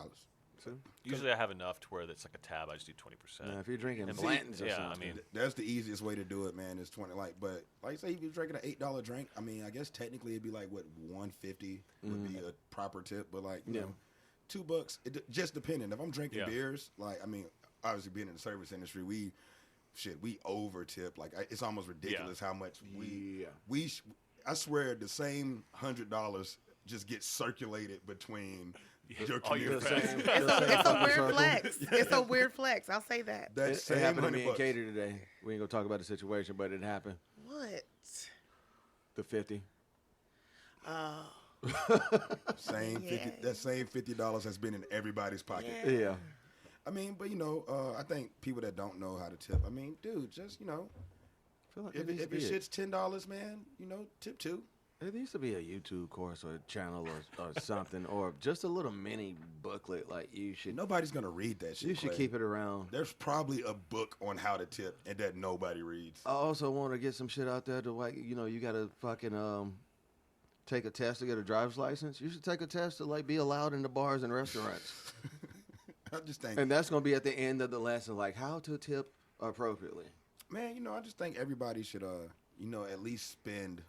Usually I have enough to where it's like a tab. I just do 20%. Now, if you're drinking And Blanton's or yeah, something. I mean, That's the easiest way to do it, man. Is 20. But like say if you're drinking an $8 drink, I mean, I guess technically it'd be like what $1.50 would be a proper tip, but like you know, $2. It just depending. If I'm drinking beers, like I mean, obviously being in the service industry, we over tip. Like it's almost ridiculous how much I swear the same $100 just gets circulated between your all your community. friends. It's a weird flex. It's a weird flex. I'll say that. That's It happened to me and Katie today. We ain't gonna talk about the situation, but it happened. What? The 50. Same Yeah. 50. That same $50 has been in everybody's pocket. Yeah. I mean, but you know, I think people that don't know how to tip. I mean, dude, just you know, I feel like if your shit's $10, man, you know, tip $2. There used to be a YouTube course or a channel or something, or just a little mini booklet. Like you should. Nobody's gonna read that shit. You should Clay. keep it around. There's probably a book on how to tip and that nobody reads. I also want to get some shit out there to like, you know, you gotta fucking take a test to get a driver's license. You should take a test to like be allowed in the bars and restaurants. I just think, And that's gonna be at the end of the lesson, like how to tip appropriately. man, you know, I just think everybody should, you know, at least spend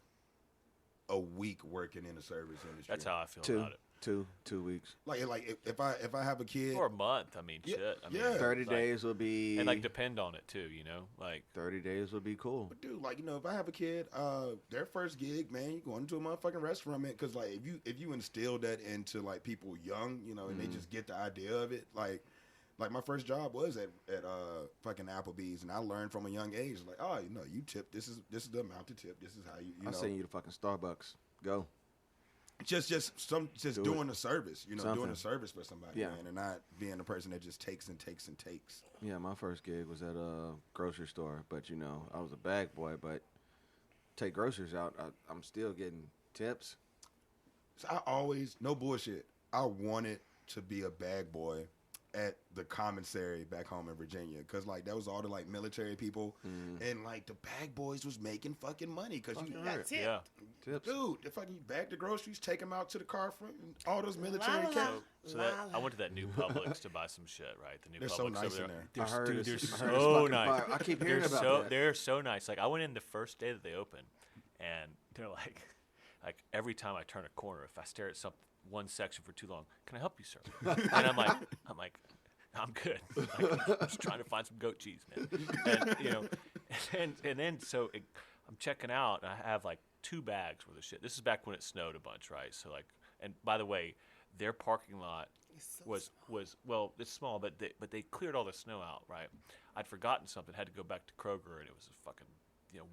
a week working in the service industry. That's how I feel about it. 2 weeks. Like if I have a kid Or a month. I mean, Yeah, shit. I mean, yeah. 30 like- days would be. And, like, depend on it, too, you know? Like, 30 days would be cool. But dude, like you know, if I have a kid, their first gig, man, you going into a motherfucking restaurant, man, because like if you instill that into like people young, you know, and they just get the idea of it, like my first job was at fucking Applebee's, and I learned from a young age, like, oh, you know, you tip. This is the amount to tip. This is how you I'll know. send you to fucking Starbucks. Go. Just Do doing the service, you know, doing Something. the service for somebody, Yeah. man, and not being the person that just takes and takes and takes. Yeah, my first gig was at a grocery store, but you know, I was a bag boy, but take groceries out, I'm still getting tips. So I always, no bullshit, I wanted to be a bag boy at the commissary back home in Virginia, because like that was all the like military people, and like the bag boys was making fucking money because you Fucking got right. Tip. yeah. Tips. dude, if fucking bag the groceries, take them out to the car front, and all those military La, la, cats. la. So that I went to that new Publix to buy some shit, right? The new They're Publix so nice over in there. there. I heard Dude, it's- they're I heard it's so fucking nice. fire. I keep hearing They're about so, that. They're so nice. Like I went in the first day that they opened, and they're like every time I turn a corner, if I stare at one section for too long, can I help you, sir? And I'm like, I'm good. Like, I'm just trying to find some goat cheese, man. And you know, and then so I'm checking out, and I have like 2 bags worth of shit. This is back when it snowed a bunch, right? So like, and by the way, their parking lot It's so was well, it's small, but they cleared all the snow out, right? I'd forgotten something, had to go back to Kroger, and it was a fucking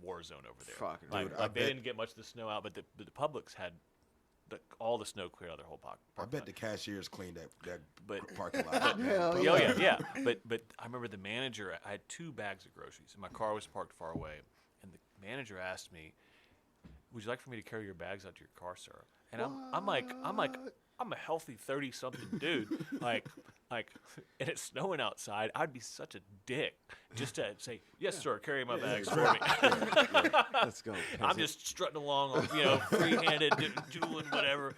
war zone over there. Fucking like, dude, like I they bet- didn't get much of the snow out, but the Publix had all the snow cleared out of their whole I parking bet lot. the cashiers cleaned that But- parking lot. Hell Yeah, oh, yeah. But I remember the manager. I had 2 bags of groceries, and my car was parked far away. And the manager asked me, "Would you like for me to carry your bags out to your car, sir?" And I'm like, I'm a healthy 30-something dude, like, and it's snowing outside. I'd be such a dick just to say, "Yes, sir, carry my bags for me." Let's go. I'm just strutting along, free-handed, doing whatever,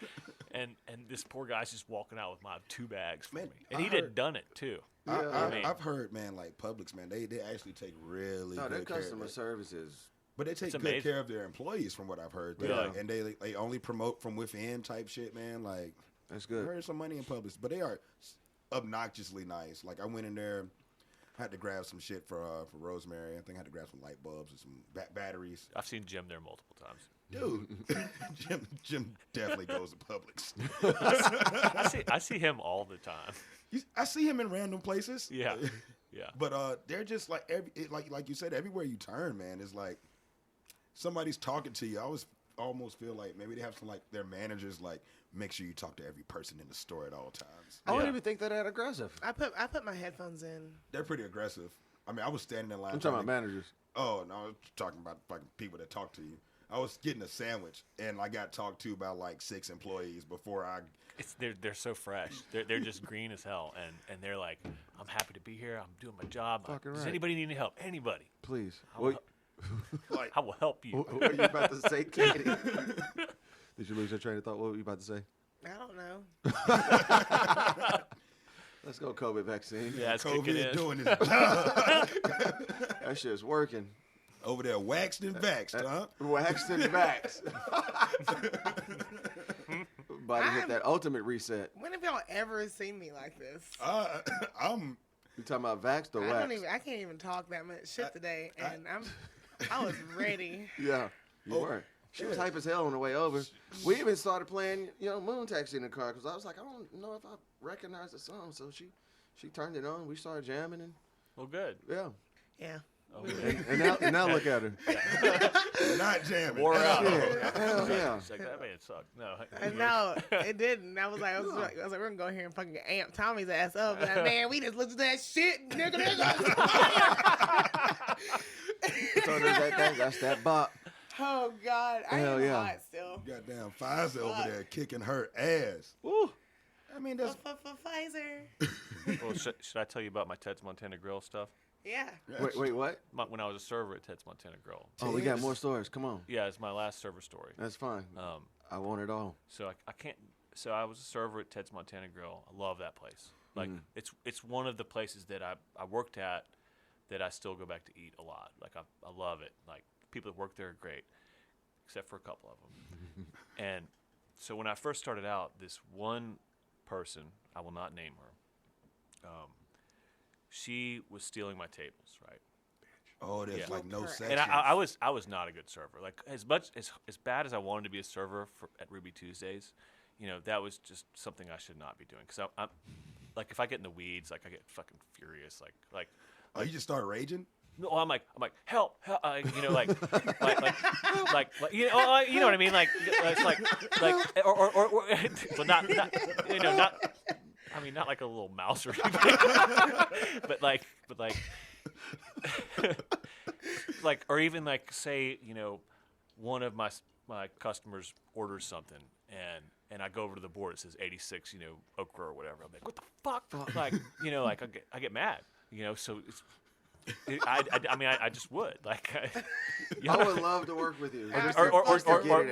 and this poor guy's just walking out with my 2 bags for Man, me, and I he'd heard- had done it too. I've heard, man, like Publix, man, they actually take really No, their good care of customer it. service is. But they take good amazing. care of their employees, from what I've heard. Really? And they only promote from within type shit, man. Like, That's I good. heard some money in Publix, but they are obnoxiously nice. Like, I went in there, had to grab some shit for Rosemary. I think I had to grab some light bulbs and some batteries. I've seen Jim there multiple times. Dude, Jim definitely goes to Publix. I see him all the time. I see him in random places. Yeah, yeah. But they're just like like you said, everywhere you turn, man, it's like somebody's talking to you. I almost feel like maybe they have some like their managers like make sure you talk to every person in the store at all times. I don't Yeah. even think they're that aggressive. I put my headphones in. They're pretty aggressive. I mean, I was standing in line. I'm talking about trying to- managers. Oh no, I was talking about fucking people that talk to you. I was getting a sandwich, and I got talked to by like 6 employees before I. They're so fresh. They're just green as hell, and they're like, I'm happy to be here. I'm doing my job. Fucking Does right. anybody need any help? Anybody? Please. I will, Like, I will help you. What were you about to say, Katie? Did you lose your train of thought? What were you about to say? I don't know. Let's go COVID vaccine. Yeah, it's COVID kicking is in. doing his job. That shit's working. Over there, waxed and vaxxed, huh? Waxed and vaxxed. Body hit that ultimate reset. When have y'all ever seen me like this? I'm. You talking about vaxxed or waxed? I can't even talk that much shit today, and I was ready. Yeah, you were. She was hype as hell on the way over. We even started playing, Moon Taxi in the car because I was like, I don't know if I recognize the song. So she turned it on. We started jamming and Well, good. yeah. Yeah. Oh, And now look at her. Not jamming. Wore out. Hell yeah. It's like, that man sucked. No. No, it didn't. I was like, we're gonna go here and fucking amp Tommy's ass up. Like, man, we just looked at that shit, nigga. So that's that bop. Oh God, I Hell am yeah. hot still. Goddamn Pfizer over there kicking her ass. Woo. I mean, that's. Pfizer. Well, should I tell you about my Ted's Montana Grill stuff? Yeah. Wait, what? When I was a server at Ted's Montana Grill. Oh, we got more stories. Come on. Yeah, it's my last server story. That's fine. I want it all. So I can't. So I was a server at Ted's Montana Grill. I love that place. Like it's one of the places that I worked at that I still go back to eat a lot. Like I love it. Like people that work there are great, except for a couple of them. And so when I first started out, this one person, I will not name her, she was stealing my tables, right? Oh, there's Yeah. like no Correct. section. And I was not a good server. Like as bad as I wanted to be a server at Ruby Tuesdays, that was just something I should not be doing. Because I'm like, if I get in the weeds, like I get fucking furious. Like Oh, you just started raging? no, I'm like help, like you know what I mean, like it's like or well not I mean not like a little mouse or anything, but like like or even like say one of my customers orders something and I go over to the board, it says 86 okra or whatever. I'm like, what the fuck? Like like I get mad, so it's. I just would like. I would love to work with you.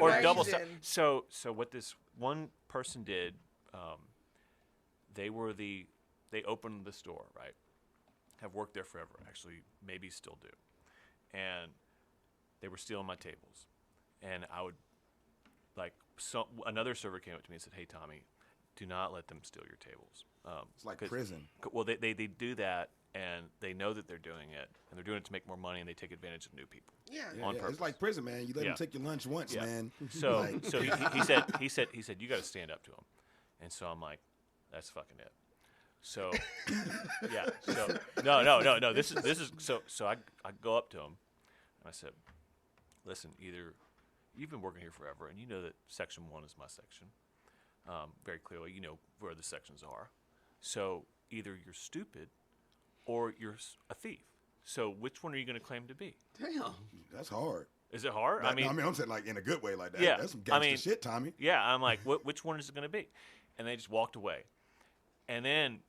Or double. Raging. So what this one person did, they opened the store, right? Have worked there forever, actually, maybe still do, and they were stealing my tables, and I would another server came up to me and said, "Hey Tommy, do not let them steal your tables." It's like prison. Well, they do that. And they know that they're doing it, and they're doing it to make more money, and they take advantage of new people. Yeah. On purpose. It's like prison, man. You let them take your lunch once, man. So Like- so he said you got to stand up to him, and so I'm like, that's fucking it. So yeah. So no. This is so I go up to him, and I said, listen, either you've been working here forever, and you know that section 1 is my section, very clearly. You know where the sections are. So either you're stupid or you're a thief. So which one are you going to claim to be? Damn. That's hard. Is it hard? I mean, I'm saying like in a good way like that. Yeah, That's some gangster shit, Tommy. Yeah, I'm like, which one is it going to be? And they just walked away. And then,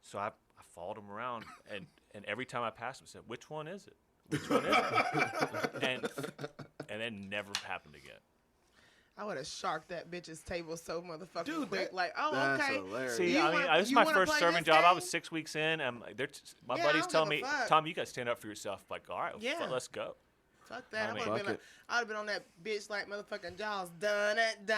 so I followed them around, and every time I passed them, I said, which one is it? Which one is it? and then never happened again. I would have sharked that bitch's table so motherfucking Dude, quick. that- Like, oh, That's okay. hilarious. See, You I mean, wanna- this is you my wanna first play serving this job. I game? was 6 weeks in, and my Yeah, I buddy's don't telling give me, a fuck. Tom, you got to stand up for yourself. Like, all right, Yeah. let's go. Fuck that. I I mean- would have been Fuck like, I would have been on that bitch like motherfucking Jaws. Done it.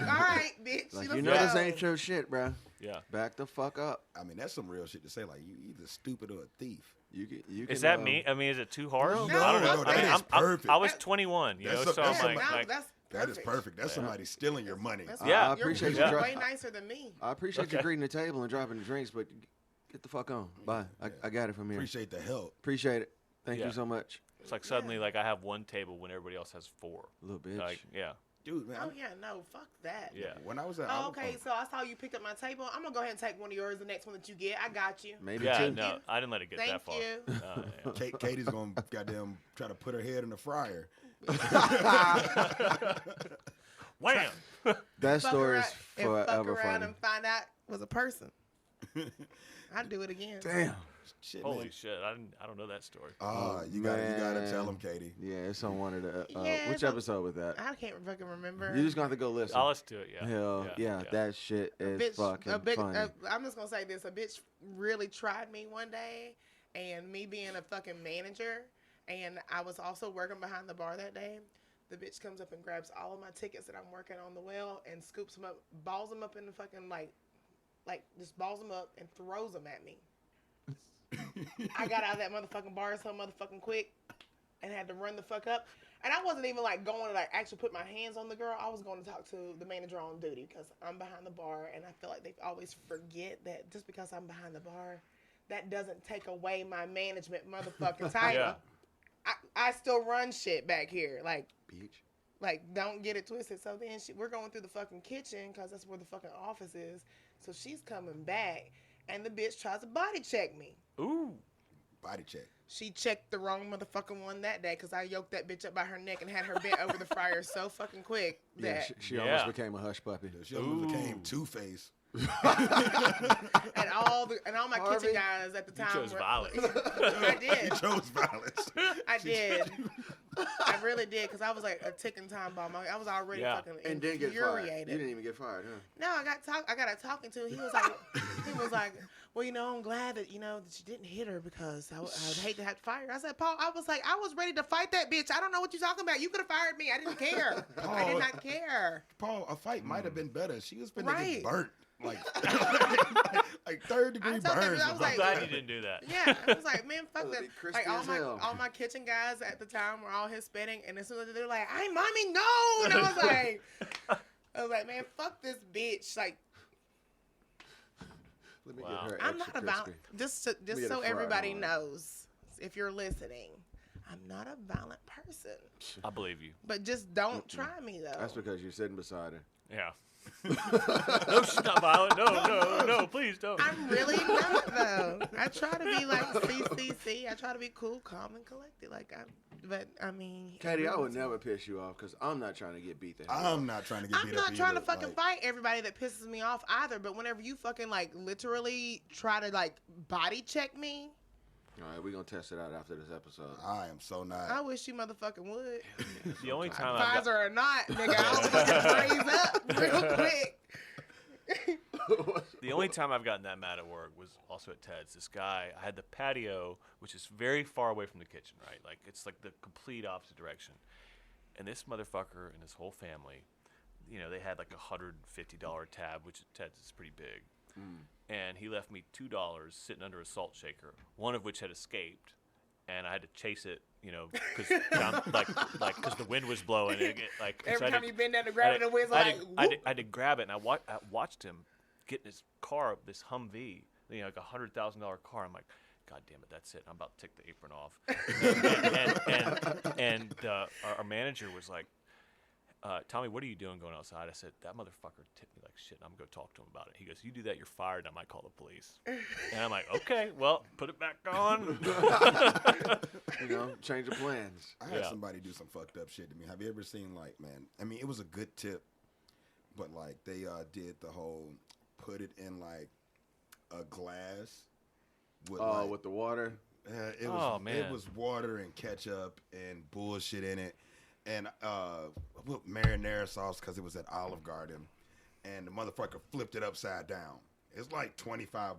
All right, bitch. Like, let's this go. ain't your shit, bro. Yeah. Back the fuck up. I mean, that's some real shit to say. Like, you either stupid or a thief. You can. Is that me? I mean, is it too hard? No, I don't know. no, I that mean, is perfect. I was 21, That's so I'm that's like, Now, like that's That is perfect. That's somebody stealing your money. That's Yeah. I appreciate you're, you. You're dri- way nicer than me. I appreciate you Okay. greeting the table and dropping the drinks, but get the fuck on. Bye. I got it from here. Appreciate the help. Appreciate it. Thank Yeah. you so much. it's like suddenly like I have one table when everybody else has 4. Little bitch. Like, yeah, Dude, man. Oh yeah, no, fuck that. yeah. When I was at Oh, okay, so I saw you picked up my table. I'm gonna go ahead and take one of yours. The next one that you get, I got you. Maybe Yeah, two. no, I didn't let it get Thank that far. you. Yeah. Katie's gonna goddamn try to put her head in the fryer. Wham! That Fuck story around, is and fuck forever around funny. and find out it was a person. I'd do it again. Damn. Shit, Holy man. shit! I don't know that story. You gotta tell man. him, Katie. Yeah, it's on one of the. Yeah, which it's episode was that? I can't fucking remember. You just gonna have to go listen. I'll listen to it. Yeah. Hell yeah, that shit is fucking funny. I'm just gonna say this: a bitch really tried me one day, and me being a fucking manager, and I was also working behind the bar that day. The bitch comes up and grabs all of my tickets that I'm working on the well and scoops them up, balls them up in the fucking like just balls them up and throws them at me. I got out of that motherfucking bar so motherfucking quick and had to run the fuck up. And I wasn't even like going to like actually put my hands on the girl. I was going to talk to the manager on duty because I'm behind the bar, and I feel like they always forget that just because I'm behind the bar, that doesn't take away my management motherfucking title. Yeah. I still run shit back here. Like, Beach. Like, don't get it twisted. So then we're going through the fucking kitchen because that's where the fucking office is. So she's coming back, and the bitch tries to body check me. Ooh. Body check. She checked the wrong motherfucking one that day because I yoked that bitch up by her neck and had her bent over the fryer so fucking quick Yeah, that she almost became a hush puppy. She almost became Two-Face. and all my Harvey, kitchen guys at the time chose violence. I did. He chose violence. I did. I really did because I was like a ticking time bomb. I was already fucking And didn't get fired. infuriated. You didn't even get fired, huh? No, I got a talking to. He was like, well, I'm glad that that you didn't hit her because I would hate to have to fire her. I said, Paul, I was ready to fight that bitch. I don't know what you're talking about. You could have fired me. I didn't care. I did not care. Paul, a fight might have been better. She was finna Right. get burnt. Like third-degree I told burns. them, I was I'm like, glad you didn't do that. Yeah, I was like, man, fuck That'd that. be crispy Like as hell. all my kitchen guys at the time were all Hispanic, and as soon as they're like, "Hey, mommy, no," and I was like, man, fuck this bitch. Like, Let me Wow. get her I'm extra not about crispy. just get a so fry everybody on. knows, if you're listening, I'm not a violent person. I believe you. But just don't try me though. That's because you're sitting beside her. Yeah. No, she's not violent. No, please don't. I'm really not though. I try to be like CCC. I try to be cool, calm, and collected. But I mean, Katie, I would never piss you off because I'm not trying to get beat the hell. I'm not trying to get I'm beat not up trying to either. fucking Like, fight everybody that pisses me off either. But whenever you fucking like literally try to like body check me, All right, we're going to test it out after this episode. I am so not. I wish you motherfucking would. The only time I've got, Pfizer or not, nigga, I'll fucking raise up real quick. the only time I've gotten that mad at work was also at Ted's. This guy, I had the patio, which is very far away from the kitchen, right? Like it's like the complete opposite direction. And this motherfucker and his whole family, they had like $150 tab, which at Ted's is pretty big. And he left me $2 sitting under a salt shaker, one of which had escaped, and I had to chase it, because because the wind was blowing. Every time you bend down to grab it, the wind's like, I had to grab it, and I watched him get in his car, this Humvee, like $100,000 car. I'm like, God damn it, that's it. I'm about to take the apron off. and our manager was like, Tommy, what are you doing going outside? I said, that motherfucker tipped me like shit. I'm going to go talk to him about it. He goes, you do that, you're fired. I might call the police. And I'm like, okay, well, put it back on. Change the plans. I had Yeah. somebody do some fucked up shit to me. Have you ever seen it was a good tip, but like they did the whole put it in like a glass with With the water. it was Oh, man. it was water and ketchup and bullshit in it, and with marinara sauce because it was at Olive Garden, and the motherfucker flipped it upside down. It's like $25,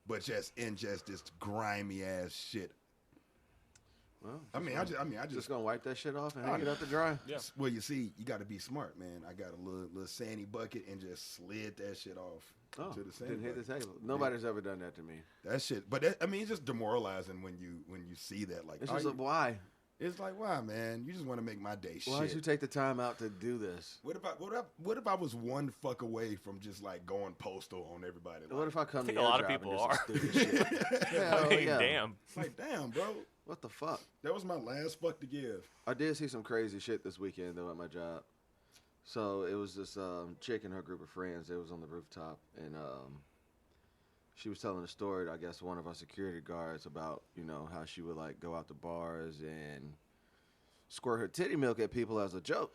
but just this grimy ass shit. Well, I just gonna wipe that shit off and hang it up to dry. Yeah. Well, you see, you got to be smart, man. I got a little sandy bucket and just slid that shit off Oh, to the sandy didn't hit the bucket. table. Nobody's ever done that to me. That shit, but it's just demoralizing when you see that. Like, It's just why? it's like, why, man? You just want to make my day Why did you shit. take the time out to do this? What if I was one fuck away from just like going postal on everybody? Like, What if I come I think to a your lot of job people and do some are. stupid shit? Hell I mean, yeah. damn. like, damn, bro, What the fuck? that was my last fuck to give. I did see some crazy shit this weekend though at my job. So it was this chick and her group of friends. It was on the rooftop, and she was telling a story to, I guess, one of our security guards about how she would like go out to bars and squirt her titty milk at people as a joke.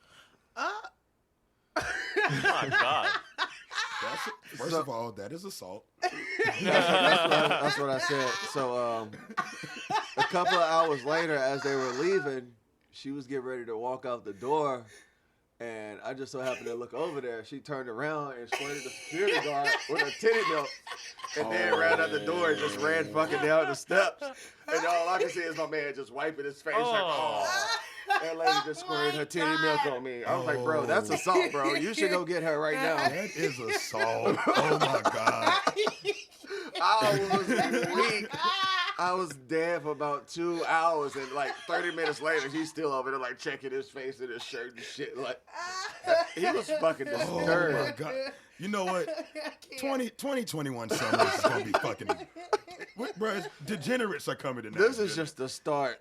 Oh my God. First of all, that is assault. That's what I said. So a couple of hours later, as they were leaving, she was getting ready to walk out the door. And I just so happened to look over there. She turned around and squirted the security guard with her titty milk. And then ran out the door and just ran fucking down the steps. And all I can see is my man just wiping his face like, oh. That lady just squirted her titty milk on me. I was like, bro, that's assault, bro. You should go get her right now. That is assault. Oh, my God. I was weak. I was dead for about 2 hours, and like 30 minutes later, he's still over there like checking his face and his shirt and shit. Like he was fucking disturbed. Oh my God. You know what? 2021 summer is gonna be fucking. Bro, degenerates are coming tonight. This is just the start.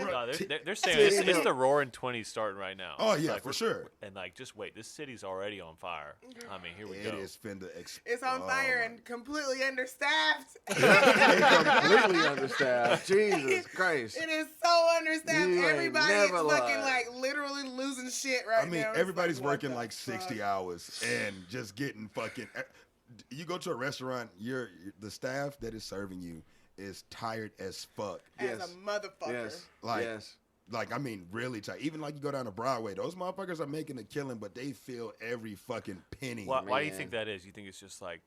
No, they're saying it's the roaring 20s starting right now. Oh yeah, like, for sure. And like, just wait, this city's already on fire. I mean, here we go. It is finna It's on fire and completely understaffed. Completely understaffed. Jesus Christ. It is so understaffed. You ain't Everybody is never fucking lied. like literally losing shit right now. I mean, It's everybody's like, what working the like 60 fuck? hours and just getting fucking. You go to a restaurant, the staff that is serving you is tired as fuck. As Yes. a motherfucker. Yes. Like, yes. Like, I mean, really tight. Even like you go down to Broadway, those motherfuckers are making a killing, but they feel every fucking penny. Why do you Man. think that is? You think it's just like,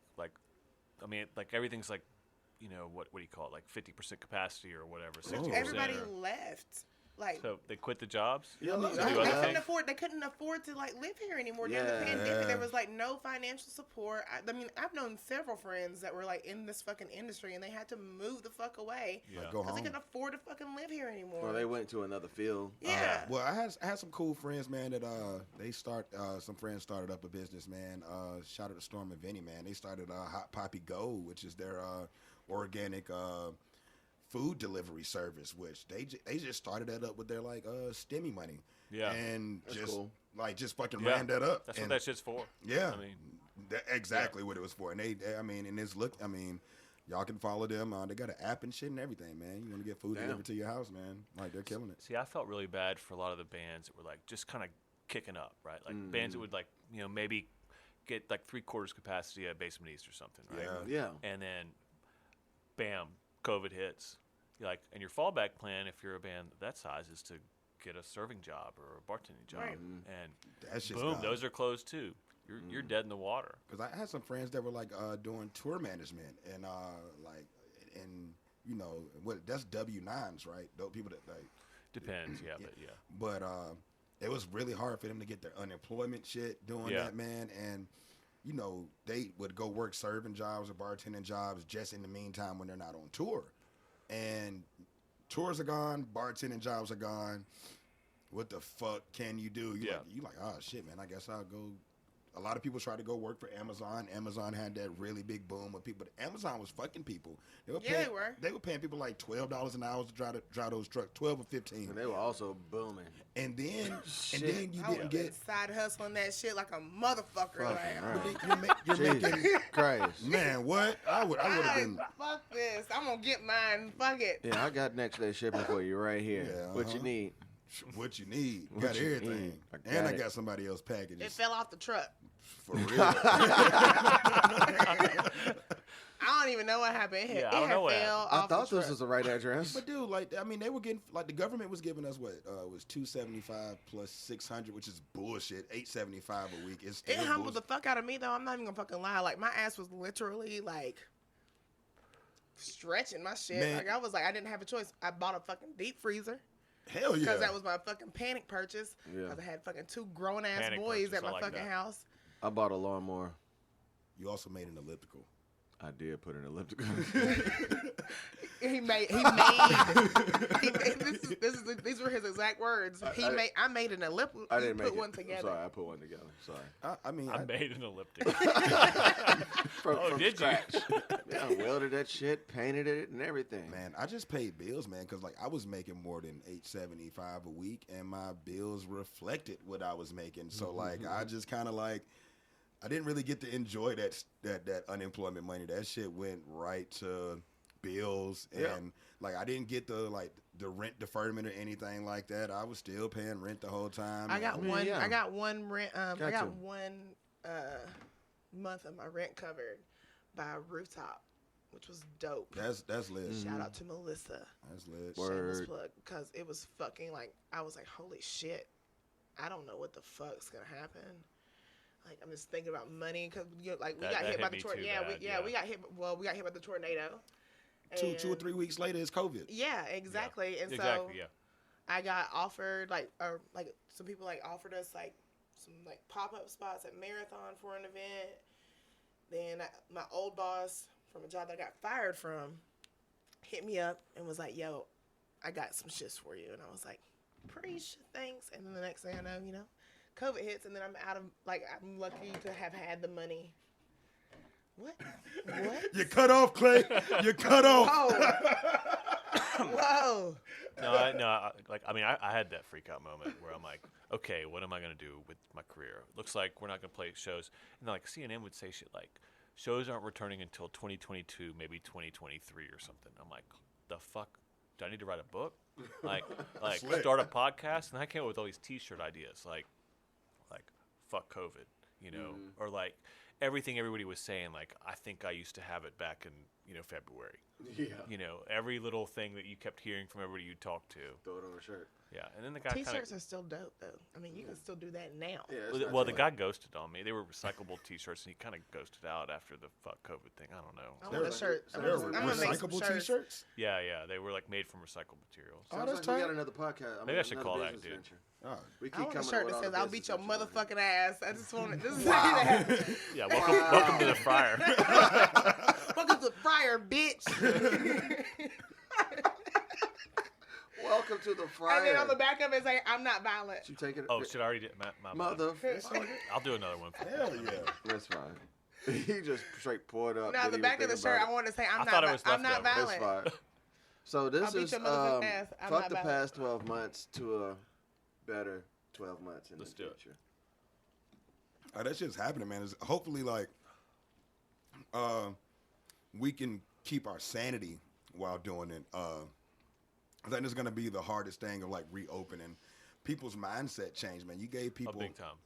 I mean, like everything's like, you know, what do you call it? Like 50% capacity or whatever. 60%. Everybody or- left. Like So they quit the jobs. Yeah, to look, do I- other they things? couldn't afford to like live here anymore during the Yeah. pandemic. There was like no financial support. I mean, I've known several friends that were like in this fucking industry and they had to move the fuck away Yeah. Go because they home. couldn't afford to fucking live here anymore. Or they went to another field. Yeah. Well, I had some cool friends, man. That some friends started up a business, man. Shout out to Storm and Vinny, man. They started Hot Poppy Go, which is their organic food delivery service, which they just started that up with their like STEMI money. Yeah. And That's just cool. like just fucking Yeah. ran that up. That's and what that shit's for. Yeah. I mean, exactly what it was for. And I mean, and it's I mean, y'all can follow them. They got an app and shit and everything, man. You want to get food Damn. delivered to your house, man. Like, they're killing it. see, I felt really bad for a lot of the bands that were like just kind of kicking up, right? Like Mm-hmm. bands that would like, you know, maybe get like 3/4 capacity at Basement East or something, right? Yeah. Yeah. And then, bam, COVID hits. You're like, and your fallback plan, if you're a band that size, is to get a serving job or a bartending job, Right. and That's just boom, not- those are closed too. You're dead in the water. Because I had some friends that were like doing tour management and you know that's W-9s, right? Those people that like, Depends, yeah, but yeah. but it was really hard for them to get their unemployment shit doing Yeah. that, man. And you know they would go work serving jobs or bartending jobs just in the meantime when they're not on tour. And tours are gone, bartending jobs are gone. What the fuck can you do? You like, oh shit, man. I guess I'll go. A lot of people try to go work for Amazon. Amazon had that really big boom of people. But Amazon was fucking people. They were Yeah, they were. They were paying people like $12 an hour to drive those trucks, 12 or 15. And they were also booming. And then Shit. you I would didn't have get. been side hustling that shit like a motherfucker. Fucking Like, right. You're Jesus making. Christ. Man, what? I would have been. fuck this. I'm gonna get mine. Fuck it. Yeah, I got next day shipping for you right here. Yeah, What you need? What you need. What Got you everything. need. I got And I it. got somebody else packages. It fell off the truck. For real. I don't even know what happened. It, Yeah, it I don't had know what fell I off thought the this truck. was the right address. But dude, like, I mean, they were getting, like, the government was giving us what was $275 plus $600, which is bullshit. $875 a week. It's It still humbled the bullshit. fuck out of me though. I'm not even gonna fucking lie. Like my ass was literally like stretching my shit. Man. Like I was like, I didn't have a choice. I bought a fucking deep freezer Hell yeah. because that was my fucking panic purchase. Yeah. Because I had fucking 2 grown ass Panic boys purchase, at I my like fucking that. house. I bought a lawnmower. You also made an elliptical. I did put an elliptical. These were his exact words. I made an elliptical. I didn't make put it. one together. Sorry, I put one together. Sorry. I mean, I made an elliptic. From did you? scratch. Yeah, I welded that shit, painted it, and everything. man, I just paid bills, man, because, like, I was making more than $875 a week, and my bills reflected what I was making. So, like, I just kind of, like, I didn't really get to enjoy that unemployment money. That shit went right to bills, and Yeah. like I didn't get the rent deferment or anything like that. I was still paying rent the whole time. I got mean, one. yeah. I got one rent. I Got got to. one month of my rent covered by a rooftop, which was dope. That's lit. Shout out to Melissa. That's lit. Word. Shameless plug, because it was fucking like I was like, holy shit, I don't know what the fuck's gonna happen. Like I'm just thinking about money because like we got hit by the tornado. Yeah, we got hit. Well, we got hit by the tornado. Two or 3 weeks later, it's COVID. Yeah, exactly. And so Exactly. Yeah. I got offered like some people like offered us like some like pop-up spots at Marathon for an event. Then my old boss from a job that I got fired from hit me up and was like, yo, I got some shifts for you. And I was like, preach, thanks. And then the next thing I know, COVID hits and then I'm out of, like, I'm lucky to have had the money. What? You cut off, Clay. You cut off. Whoa. Whoa. I had that freak out moment where I'm like, okay, what am I going to do with my career? Looks like we're not going to play shows. And like CNN would say shit like, shows aren't returning until 2022, maybe 2023 or something. I'm like, the fuck? Do I need to write a book? Like start a podcast? And I came up with all these T-shirt ideas, like fuck COVID, or like everything everybody was saying. Like I think I used to have it back in February. Yeah. Every little thing that you kept hearing from everybody you talked to. Throw it on a shirt. Yeah, and then the guy T-shirts are still dope though. I mean, you can still do that now. Yeah, well, the guy ghosted on me. They were recyclable T-shirts, and he kind of ghosted out after the fuck COVID thing. I don't know. I want a shirt. I'm They're gonna make some recyclable shirts. T-shirts. Yeah, they were like made from recycled materials. Oh, Sounds that's like we tight. got another podcast. Maybe I should another call that business dude. venture. Oh. We I keep want a coming shirt up with that all says the "I'll beat your business ventures motherfucking ass." I just want it. This is Wow. Yeah, welcome to the fryer. welcome to Fryer, bitch. Welcome to the fryer. And then on the back of it, it's like, "I'm not violent." You take it. Oh, should I already do my Mother. I'll do another one. Hell yeah. That's fine. He just straight poured up. No, didn't the even back of think the shirt, about I want to say, I "I'm thought it was I'm not leftover. That's violent." fine. So this I'll beat is your motherfucking ass. I'm fuck not the violent. past 12 months to a better 12 months in Let's the do it. future. Oh, that shit's happening, man. Hopefully, like, we can keep our sanity while doing it. I think it's gonna be the hardest thing of like reopening. People's mindset change, man. You gave people, big time.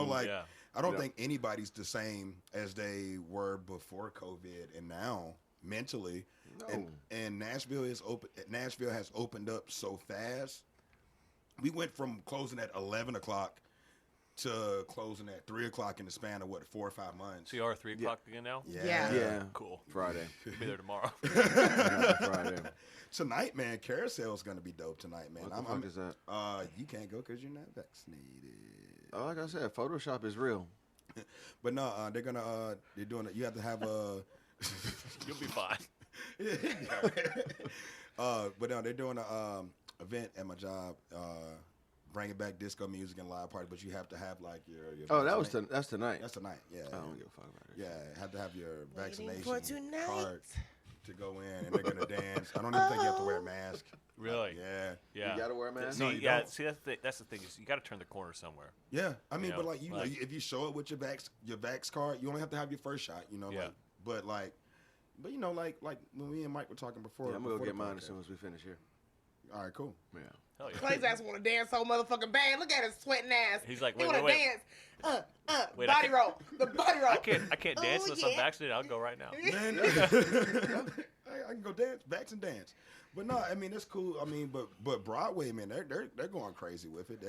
Like I don't Yeah. think anybody's the same as they were before COVID and now mentally. No. And Nashville is open. Nashville has opened up so fast. We went from closing at 11 o'clock to closing at 3 o'clock in the span of 4 or 5 months. So you are 3 o'clock again now? Yeah. Yeah. Cool. Friday. I'll be there tomorrow. Friday. Tonight, man, Carousel's gonna be dope tonight, man. What the fuck is that? You can't go because you're not vaccinated. Oh, like I said, Photoshop is real. But no, they're gonna they're doing it. You have to have a. You'll be fine. But no, they're doing a event at my job, bringing back disco music and live party. But you have to have like your Oh, that's vaccinate- tonight. That's tonight. Yeah, I don't give a fuck about it. yeah. Have to have your Waiting vaccination for tonight. card to go in, and they're gonna dance. I don't even think you have to wear a mask. Really? Yeah. Yeah. You gotta wear a mask? See, No, you yeah. don't. See, that's the thing is you got to turn the corner somewhere. Yeah, I mean, You but know, like you know, like- if you show up with your vax card, you only have to have your first shot. Yeah. But when me and Mike were talking before, Yeah, I'm gonna go before get the mine podcast. as soon as we finish here. All right, cool. Yeah. Hell yeah. Clay's ass want to dance so motherfucking bad. Look at his sweating ass. He's like, he wait, want to wait, dance. Wait, I Body can't- roll. The body roll. I can't dance Oh, unless I'm yeah. vaccinated. I'll go right now. Man, I can go dance, vax and dance. But no, I mean it's cool. I mean, but Broadway, man, they're going crazy with it.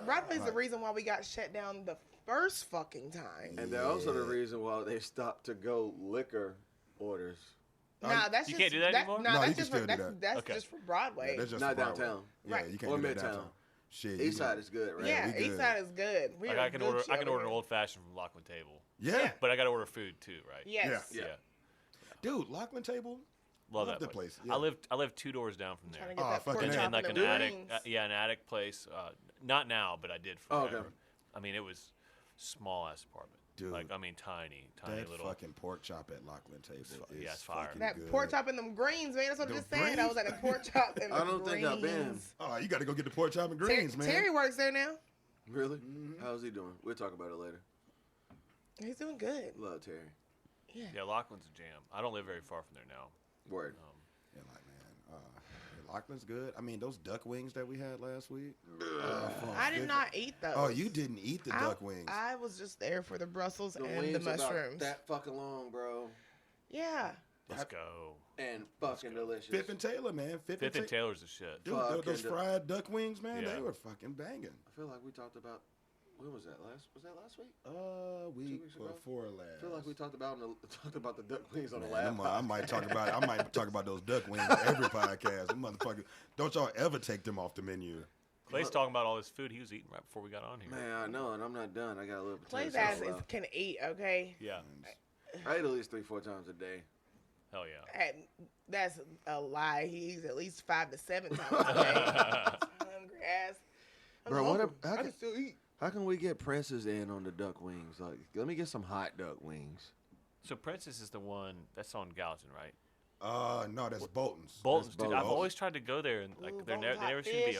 Broadway's the reason why we got shut down the first fucking time. And they're also the reason why they stopped to go liquor orders. Nah, that's You just can't do that anymore? Nah, No, you that's can just still for do that's, that. that's Okay. just for Broadway. That's just Not for Broadway. downtown. Yeah, Right. you can't Or do that Midtown. downtown. Shit, East you side go- is good, right? yeah, we East good. side is good. We Like are I can Gucci order over an here. old fashioned from Lockman Table, Yeah. but I got to order food too, right? Yes. Yeah. Yeah. Dude, Lachlan Table. Love Love that that place. place, yeah. I live 2 doors down from Trying there. to get Oh, that fucking pork A. chop And like and an the attic, greens. an attic place. Not now, but I did Oh, okay. forever. I mean, it was small ass apartment. Dude. Like I mean, tiny That little. fucking pork chop at Lachlan Table is yeah, it's fire. fucking That good. pork chop and them greens, man. That's what I The just said. I was at a pork chop and I them don't think I've been. greens. Oh, you got to go get the pork chop and greens, man. Terry works there now. Really? Mm-hmm. How's he doing? We'll talk about it later. He's doing good. Love Terry. Yeah. Yeah, Lachlan's a jam. I don't live very far from there now. Word. And like, man, Lachlan's good. I mean, those duck wings that we had last week. I did not eat those. Oh, you didn't eat the duck wings. I was just there for the Brussels The and wings the mushrooms. about that fucking long, bro. Yeah. Let's go. And fucking delicious. Fifth and Taylor, man. Fifth and Taylor's the shit. Dude, those fried duck wings, man, they were fucking banging. I feel like we talked about. When was that last week? Week weeks ago? before last. I feel like we talked about the duck wings on the Man, last. I might talk about those duck wings every podcast. Them motherfuckers, don't y'all ever take them off the menu. Clay's talking about all this food he was eating right before we got on here. Man, I know, and I'm not done. I got a little potato Clay's ass salad left. can eat, okay? Yeah. I eat at least 3-4 times a day. Hell yeah. And that's a lie. He eats at least 5 to 7 times a day. Hungry ass. Bro, I can still eat. How can we get Princess in on the duck wings? Like, let me get some hot duck wings. So Princess is the one that's on Gallatin, right? No, that's Bolton's. Bolton's, That's dude. I've Bolton's. always tried to go there, and like Ooh, they Bolton's never hot seem to be fish.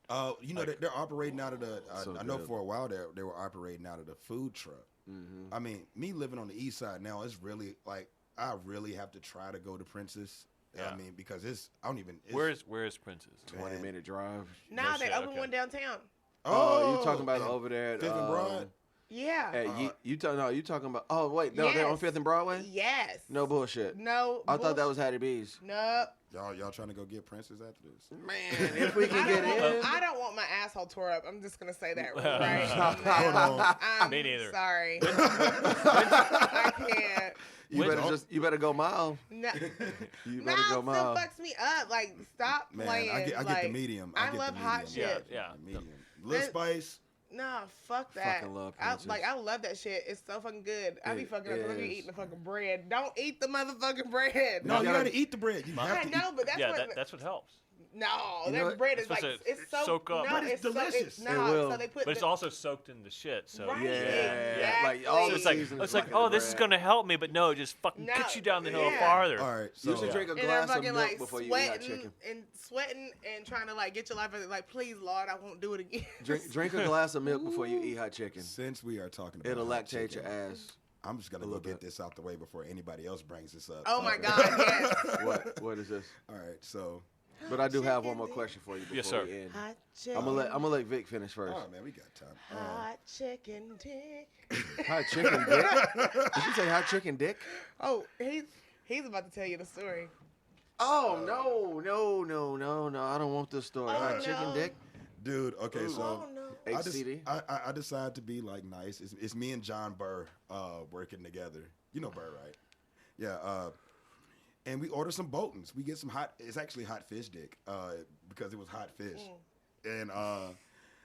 open. You know, they're operating out of the. So I know good. for a while they were operating out of the food truck. Mm-hmm. I mean, me living on the east side now, it's really like I really have to try to go to Princess. Yeah. I mean, because I don't even. Where is Princess? 20-minute drive. Nah, No they shit, open okay. one downtown. Oh, you talking about yeah. over there at Fifth and Broad? Yeah. At you talking about? Oh wait, no, they're on Yes. 5th and Broadway. Yes. No bullshit. No. I thought that was Hattie B's. Nope. Y'all trying to go get Princess after this? Man, if we can get in. I don't want my asshole tore up. I'm just gonna say that right. Hold on. I'm Me neither. Sorry. I can't. You better go mild. No. You better Nah, go still mild. fucks me up. Like, stop Man, playing. I get like, the medium. I get the love hot medium. shit. Yeah. The medium. Little That- Spice. Nah, fuck that. Fucking love I Princess. love that shit. It's so fucking good. I be It fucking up. Look at you is. eating the fucking bread. Don't eat the motherfucking bread. No, you gotta- gotta eat the bread. You have I to know, but that's Yeah, what. that's what helps. No, You know that what? bread is It's like supposed to it's so soak up. No, But it's delicious. It will. so they put. But it's the- also soaked in the shit. So Right. Yeah, like Exactly. all So the it's like seasons oh, fucking this is bread. gonna help me, but no, it just fucking No, kicks you down the hill yeah. farther. All right, You so should drink a and they're glass of fucking milk like before you eat hot sweating chicken. and trying to like get your life like, please Lord, I won't do it again. Drink a glass of milk before you eat hot chicken. since we are talking about It'll hot lactate chicken, your ass. I'm just gonna a go little get bit. this out the way before anybody else brings this up. Oh my God, yes. What is this? All right, so But I do have one more question for you before Yes, sir. we end. Hot chicken. I'm gonna let Vic finish first. oh man, we got time. Hot chicken dick. Hot chicken dick? Did you say hot chicken dick? Oh, he's about to tell you the story. Oh no! I don't want this story. Oh, hot no. chicken dick? Dude, okay, so Oh no. HCD? I decided to be like nice. It's me and John Burr working together. You know Burr, right? Yeah. And we order some Boltons. We get some it's actually hot fish dick because it was hot fish. And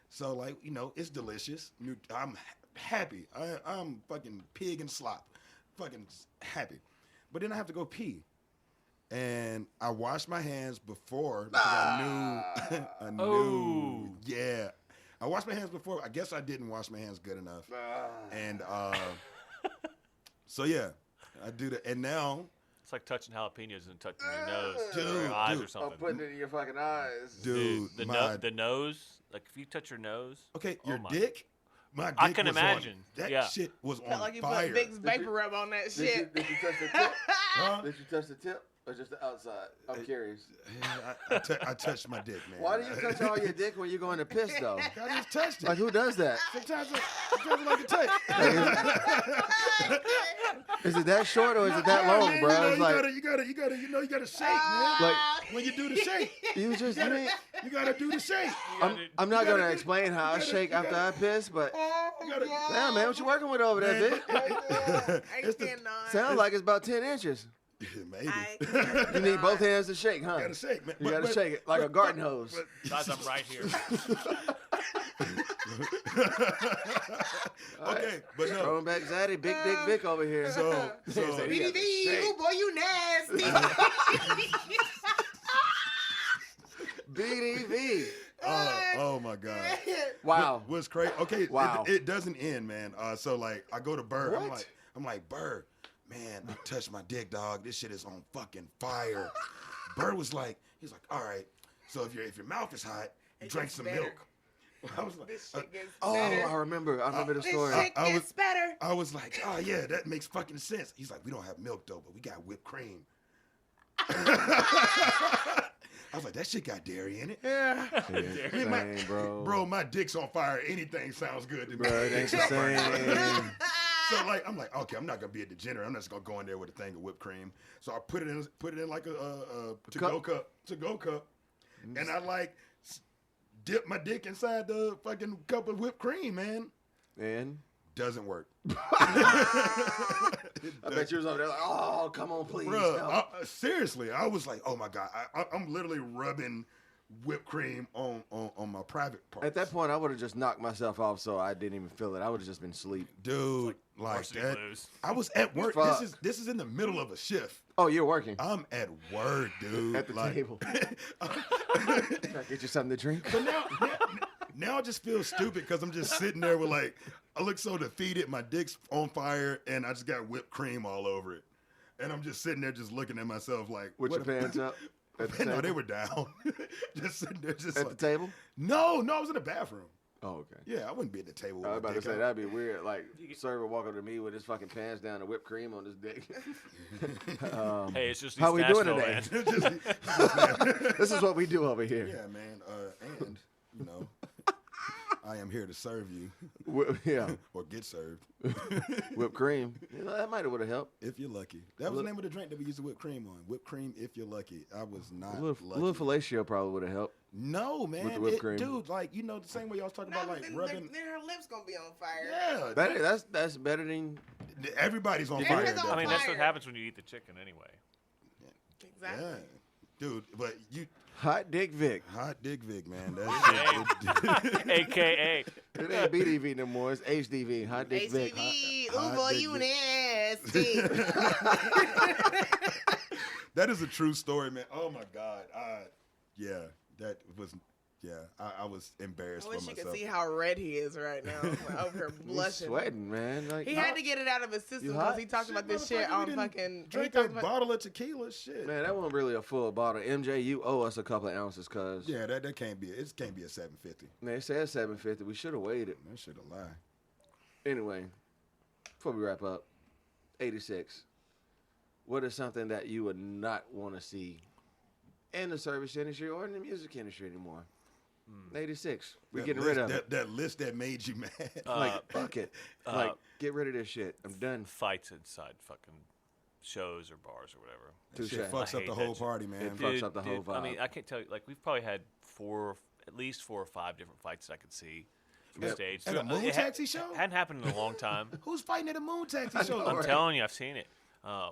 so like, you know, it's delicious. I'm happy. I'm fucking pig and slop. Fucking happy. But then I have to go pee. And I washed my hands before because I knew. Yeah. I washed my hands before. I guess I didn't wash my hands good enough. And so yeah, I do that. And now It's like touching jalapenos and touching your nose, Dude, or your eyes, dude. or something. putting it in your fucking eyes. dude, the nose, like if you touch your nose. okay, oh your my- dick. My dick I can was imagine. On, that Yeah. shit was Felt on like you fire. put Vicks vapor rub on that Did you shit. touch the tip? Huh? Did you touch the tip or just the outside? I'm curious. I touched my dick, man. Why do you touch all your dick when you're going to piss though? I just touched it. Like who does that? Sometimes I like to touch. Is it that short or is it that long, Man, bro? you It's like gotta shake, man. Like- When you do the shake, you just. you gotta, you gotta do the shake. I'm not You gotta gonna do- explain how I you gotta- shake you after I piss, but You gotta, damn man, what you working with over there, Vic? I It's the- cannot. Sounds like it's about 10 inches. Maybe. You need both hands to shake, huh? You gotta shake, man. You gotta shake it like a garden hose. Guys, I'm right here. Okay, but no. Throwing back Zaddy, Big Dick Vic over here. So He had to BDV, shake. ooh, boy, you nasty. BDV. oh my God. Wow. What's crazy? Okay, Wow. it doesn't end, man. So like, I go to Burr. What? I'm like, Burr, man, I touched my dick, dog. This shit is on fucking fire. Burr was like, he's like, all right. So if your mouth is hot, you It drink gets some better. milk. I was like, This shit gets Oh, better. I remember the This story. shit I gets was- better. I was like, oh yeah, that makes fucking sense. He's like, we don't have milk though, but we got whipped cream. I was like, that shit got dairy in it. Yeah. Same, bro. Bro, my dick's on fire. Anything sounds good to me. Bro, it ain't the same. So like, I'm like, okay, I'm not gonna be a degenerate. I'm just gonna go in there with a thing of whipped cream. So I put it in like a to-go cup, and I like dip my dick inside the fucking cup of whipped cream, man. And doesn't work. I bet you was over there like, oh, come on, please. Bro, seriously, I was like, oh my God, I'm literally rubbing whipped cream on my private parts. At that point, I would have just knocked myself off, so I didn't even feel it. I would have just been asleep. Dude, like Varsity that. Blues. I was at work. Fuck. This is in the middle of a shift. Oh, you're working I'm at work, dude. at the table. Trying to get you something to drink. But now I just feel stupid because I'm just sitting there with like, I look so defeated. My dick's on fire, and I just got whipped cream all over it. And I'm just sitting there just looking at myself like, With your pants up? At the No, table? they were down. Just sitting there, just At like, the table? No, I was in the bathroom. Oh, okay. Yeah, I wouldn't be at the table. With I was my about to dick say, out. that'd be weird. Like, server walk up to me with his fucking pants down and whipped cream on his dick. Hey, it's just how East we doing Nashville, today? man. This is what we do over here. Yeah, man. And you know, I am here to serve you Yeah, or get served whipped cream. You know, that might have would have helped. if you're lucky. That was the name of the drink that we used the whipped cream on. Whipped cream if you're lucky. I was not A lucky. little fellatio probably would have helped. No, man. the whipped cream. Dude, like, you know, the same way y'all was talking No, about like then rubbing. her lips gonna be on fire. Yeah, That's better than. everybody's on Yeah, fire. it's at that on I mean, point. that's what fire. happens when you eat the chicken anyway. Exactly. Yeah, dude. But you, Hot Dick Vic. hot dick Vic, man. That's AKA. It ain't BDV no more. It's HDV. Hot Dick Vic. ACV, hot Uvo dick Unis. that is a true story, man. Oh my God. Yeah, that was. Yeah, I was embarrassed I for wish you myself. could see how red he is right now. Like, over here He's blushing. sweating, man. Like, He had to get it out of his system You because hot? he talked about this Motherfucker, shit we on didn't fucking. drink he a talked about, bottle of tequila. Shit. man, that wasn't really a full bottle. MJ, you owe us a couple of ounces, cuz. Yeah, that can't be. It can't be a 750. Man, it said 750. We should have waited. That shit a lie. Anyway, before we wrap up, 86. What is something that you would not want to see in the service industry or in the music industry anymore? 86. We're getting rid of it. That list that made you mad. Like, fuck it. Like, get rid of this shit. I'm done. Fights inside fucking shows or bars or whatever. That shit Touche. fucks I up the hate whole that party, man. It fucks up the whole I vibe. mean, I can't tell you. Like, we've probably had at least 4 or 5 different fights that I could see from Yep. stage. At a moon It taxi show? Hadn't happened in a long time. Who's fighting at a moon taxi show? I'm Right. telling you, I've seen it.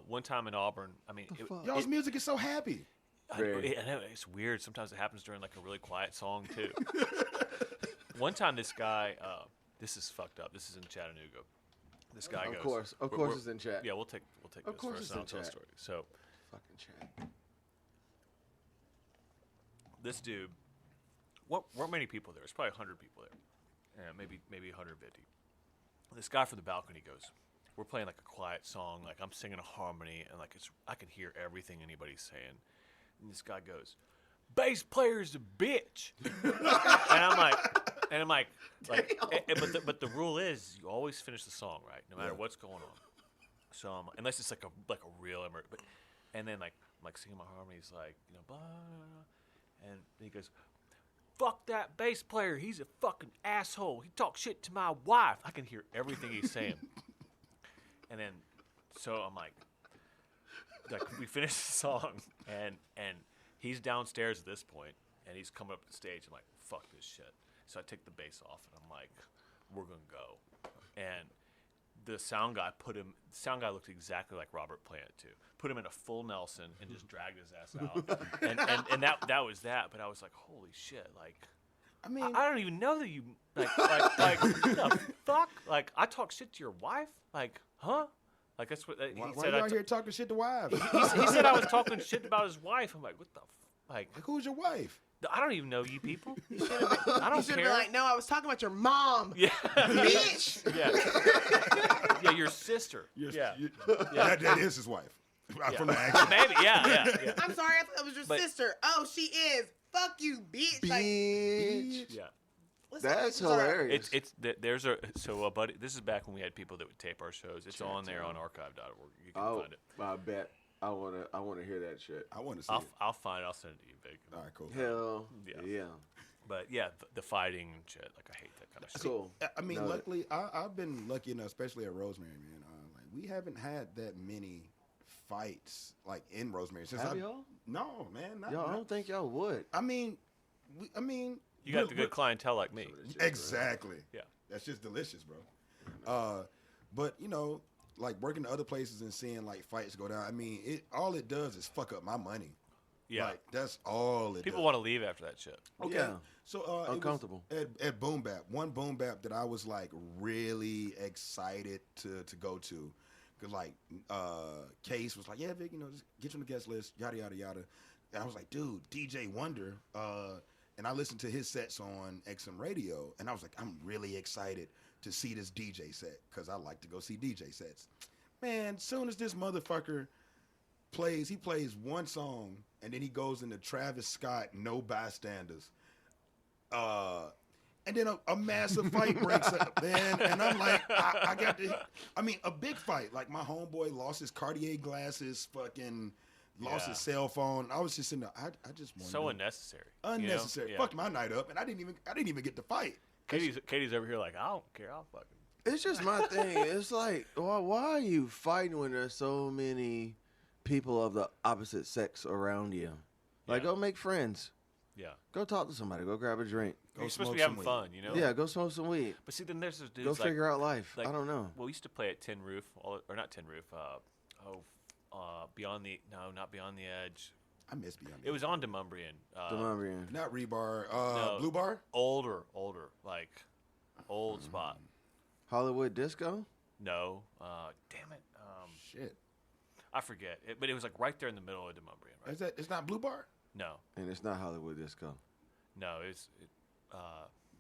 One time in Auburn. I mean, Y'all's music is so happy. I know it's weird. Sometimes it happens during like a really quiet song too. One time, this guy, this is fucked up. This is in Chattanooga. This guy goes. Of course, it's in chat. Yeah, we'll take Of this course first it's and in I'll tell the chat. story. So Fucking chat. this dude, weren't many people there. There's probably 100 people there, maybe 150. This guy from the balcony goes, "We're playing like a quiet song, like I'm singing a harmony, and like I can hear everything anybody's saying." And this guy goes, "Bass player's a bitch," and I'm like, but the rule is you always finish the song right, no matter what's going on. So unless it's like a real but and then like I'm like singing my harmonies like blah, blah, blah, and he goes, "Fuck that bass player, he's a fucking asshole. He talks shit to my wife." I can hear everything he's saying, and then so I'm like we finish the song and he's downstairs at this point and he's coming up to the stage. I'm like, fuck this shit. So I take the bass off and I'm like, we're gonna go. And the sound guy looked exactly like Robert Plant too. Put him in a full Nelson and just dragged his ass out. and that was that. But I was like, holy shit, like I mean, I don't even know that you like the fuck? Like I talk shit to your wife? Like, huh? Like that's what he why said. you out here talking shit to wives? He said I was talking shit about his wife. I'm like, what the like? Who's your wife? I don't even know you people. I don't You should be care. like, no, I was talking about your mom. Yeah, Bitch. yeah, your sister. Yeah. That is his wife. From the accent. Maybe. Yeah. I'm sorry, I thought that was your But- sister. Oh, she is. Fuck you, bitch. Like, Bitch. Yeah. listen, That's sorry. hilarious. There's a buddy. This is back when we had people that would tape our shows. It's on there on archive.org. You can find it. I bet. I wanna hear that shit. I want to see it. I'll find it. I'll send it to you, Big. All right, cool. Hell Yeah. yeah. But yeah, the fighting and shit. Like I hate that kind of shit. Cool. I mean, No, luckily, I've been lucky enough, especially at Rosemary, man. Like we haven't had that many fights like in Rosemary since Have y'all? No, man. Not, Y'all, I not- don't think y'all would. I mean, You got the good clientele like me. Exactly. Yeah. That's just delicious, bro. But you know, like working to other places and seeing like fights go down. I mean, all it does is fuck up my money. Yeah. Like that's all it People does. want to leave after that shit. Okay. Yeah. So it was Uncomfortable. at Boom Bap. One Boom Bap that I was like really excited to go to. Cause like Case was like, yeah, Vic, you know, just get you on the guest list, yada yada yada. And I was like, dude, DJ Wonder. And I listened to his sets on XM Radio, and I was like, I'm really excited to see this DJ set because I like to go see DJ sets. Man, soon as this motherfucker plays one song, and then he goes into Travis Scott, No Bystanders. And then a massive fight breaks up, man. And I'm like, I got to, I mean, a big fight. Like, my homeboy lost his Cartier glasses, fucking lost his cell phone. I was just in the, I just wanted So to, unnecessary. unnecessary. You know? Yeah. Fucked my night up, and I didn't even get to fight. Katie's over here like, I don't care. I'll fucking. It's just my thing. It's like, why are you fighting when there's so many people of the opposite sex around you? Like, Yeah. go make friends. Yeah. Go talk to somebody. Go grab a drink. You're supposed smoke to be having some fun, you know? Yeah, go smoke some weed. But see, then there's those dudes Go like, figure out life. like- I don't know. well, we used to play at Tin Roof, or not Tin Roof. Beyond the not Beyond the Edge. I miss Beyond. It was on Demumbrian. Demumbrian. Not Rebar. No. Blue Bar. Older, like old spot. Hollywood Disco? No, damn it. Shit. I forget. But it was like right there in the middle of Demumbrian, right? Is that? It's not Blue Bar. No, And it's not Hollywood Disco. no,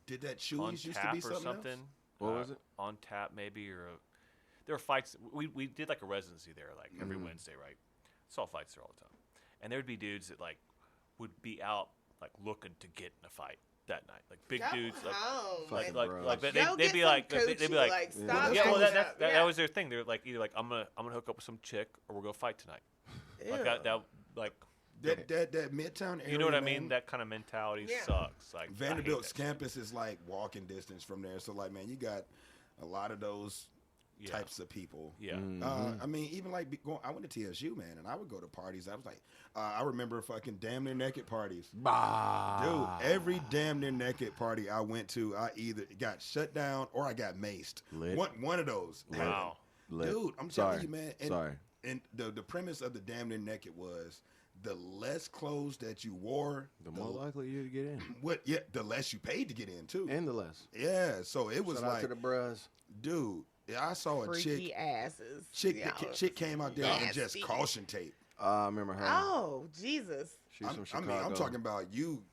Did that on Chewy's used to tap be or something something. else? What was it? On tap maybe, or there were fights. We did like a residency there, like every Wednesday, right? Saw fights there all the time, and there would be dudes that like would be out like looking to get in a fight that night, like big Go dudes, home. Fucking like bros. like Go they'd get be some like they'd be like coochie, Yeah. stop Yeah, well, that that shit. was their thing. They're like either like I'm gonna hook up with some chick or we're gonna fight tonight. Like Ew. that like That Midtown area. you know what I man, mean? That kind of mentality Yeah. sucks. Like I hate Vanderbilt's that shit. campus is like walking distance from there. So like, man, you got a lot of those Yeah. types of people. Yeah. I mean, even like I went to TSU, man, and I would go to parties. I was like, I remember fucking damn near naked parties. Dude, every damn near naked party I went to, I either got shut down or I got maced. Lit. One of those. Wow. Lit. Dude, I'm Sorry. telling you, man. And, Sorry. And the premise of the damn near naked was the less clothes that you wore, The more likely you to get in. the less you paid to get in too. And the less. Yeah, so it was Shout out like, to the bros. dude, I saw a Freaky chick. asses. Chick came out there and just Nasty. caution tape. I remember her. Oh, Jesus. She's from I Chicago. mean, I'm talking about you.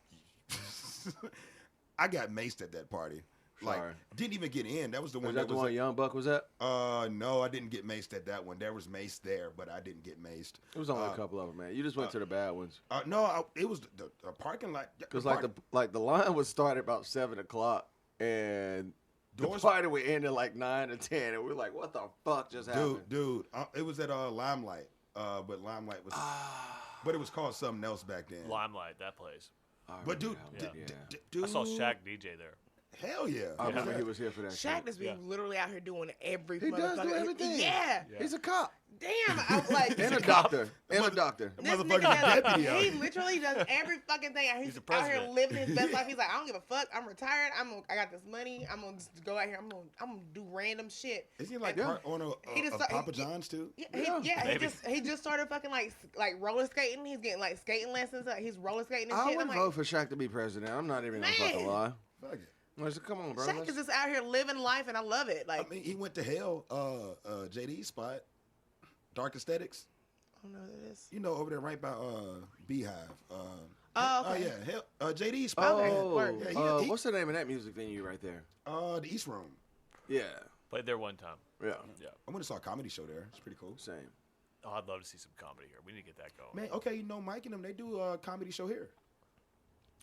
I got maced at that party. Like, Sorry. didn't even get in. That was the Was one that the one Young Buck was at? No, I didn't get maced at that one. There was mace there, but I didn't get maced. It was only a couple of them, man. You just went to the bad ones. No, it was the parking lot. Because the line was started about 7 o'clock, and the Doors- party would end at like 9 or 10, and we're like, what the fuck just happened? dude, it was at Limelight. But Limelight was, but it was called something else back then. Limelight, that place. I But dude, remember that one. Yeah. dude, I saw Shaq DJ there. Hell yeah. I remember he was here for that Shaq shit. just be Yeah. literally out here doing every He does do motherfucker- everything. Yeah. Yeah. He's a cop. Damn. I'm like, And a cop. doctor. And a doctor. this motherfucking nigga does, deputy out he here. literally does every fucking thing. He's the out here president. living his best life. He's like, I don't give a fuck. I'm retired. I got this money. I'm gonna just go out here. I'm gonna do random shit. Is he like Yeah. part owner He of just start- Papa he- John's too? Yeah, Maybe. he just started fucking like roller skating. He's getting like skating lessons. He's roller skating and I shit. would I'm vote like, for Shaq to be president. I'm not even gonna Man. fucking lie. Fuck it. I said, come on, bro. Shaq is just out here living life, and I love it. Like, I mean, he went to hell. JD's spot, Dark Aesthetics. I don't know what it is. You know, over there, right by Beehive. Oh, okay. Yeah, JD's spot. Oh, man. word. Yeah, he- what's the name of that music venue right there? the East Room. Yeah. Played there one time. Yeah. Yeah. I went and saw a comedy show there. It's pretty cool. Same. Oh, I'd love to see some comedy here. We need to get that going. Man, okay, you know Mike and them, they do a comedy show here.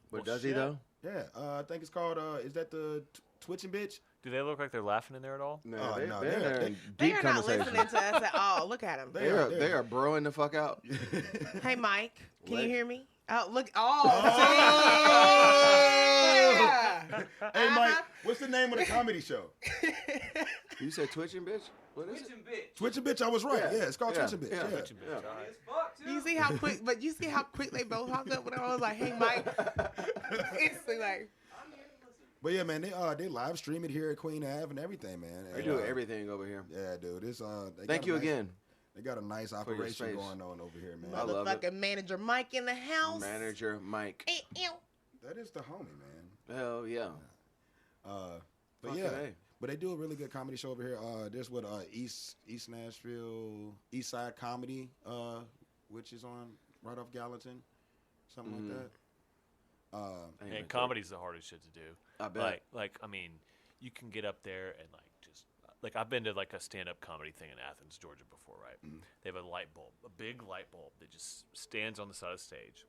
But Well, does he shit. though? Yeah, I think it's called, is that the Twitching Bitch? Do they look like they're laughing in there at all? No, Oh, they're no, there in They deep are not conversation. listening to us at all. Look at them. They are. They are broing the fuck out. Hey, Mike, can What? you hear me? Oh, look. Oh, yeah. Hey, Mike, what's the name of the comedy show? You said twitching, bitch? What is it? Twitching Bitch. I was right. Yeah. Yeah, it's called Yeah. Twitching Bitch. Yeah. Yeah. Twitching bitch. Yeah. All right. You see how quick, but you see how quick they both hopped up when I was like, "Hey, Mike." Instantly, like, But yeah, man, they live stream it here at Queen Ave and everything, man. They And, do everything over here. Yeah, dude. It's they Thank got you a nice- again. They got a nice your operation space. going on over here, man. I love it. motherfucking manager Mike in the house. Manager Mike. That is the homie, man. Hell yeah. But Fucking yeah, A. but they do a really good comedy show over here. There's what East Nashville East Side Comedy, which is on right off Gallatin, something like that. Ain't And no comedy's the hardest shit to do. I bet. Like I mean, you can get up there and like just like I've been to like a stand-up comedy thing in Athens, Georgia before, right? They have a light bulb, a big light bulb that just stands on the side of the stage,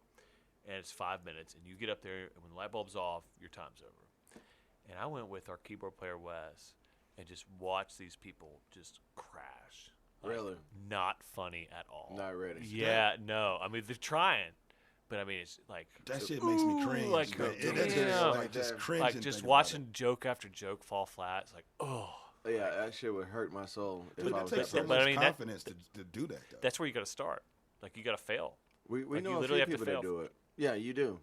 and it's 5 minutes, and you get up there, and when the light bulb's off, your time's over. And I went with our keyboard player Wes, and just watched these people just crash. Like, Really? Not funny at all. Not ready. Yeah, no. I mean, they're trying, but I mean, it's like That shit makes me cringe. like, man. damn. That's Yeah. like just cringe. like just watching joke after joke fall flat. It's like, oh, Yeah, that shit would hurt my soul if But I it was takes that so But person. I much mean, that- confidence to do that, though. that's where you got to start. Like you got to fail. We like, you know a literally few have to people that fail. do it. Yeah, you do.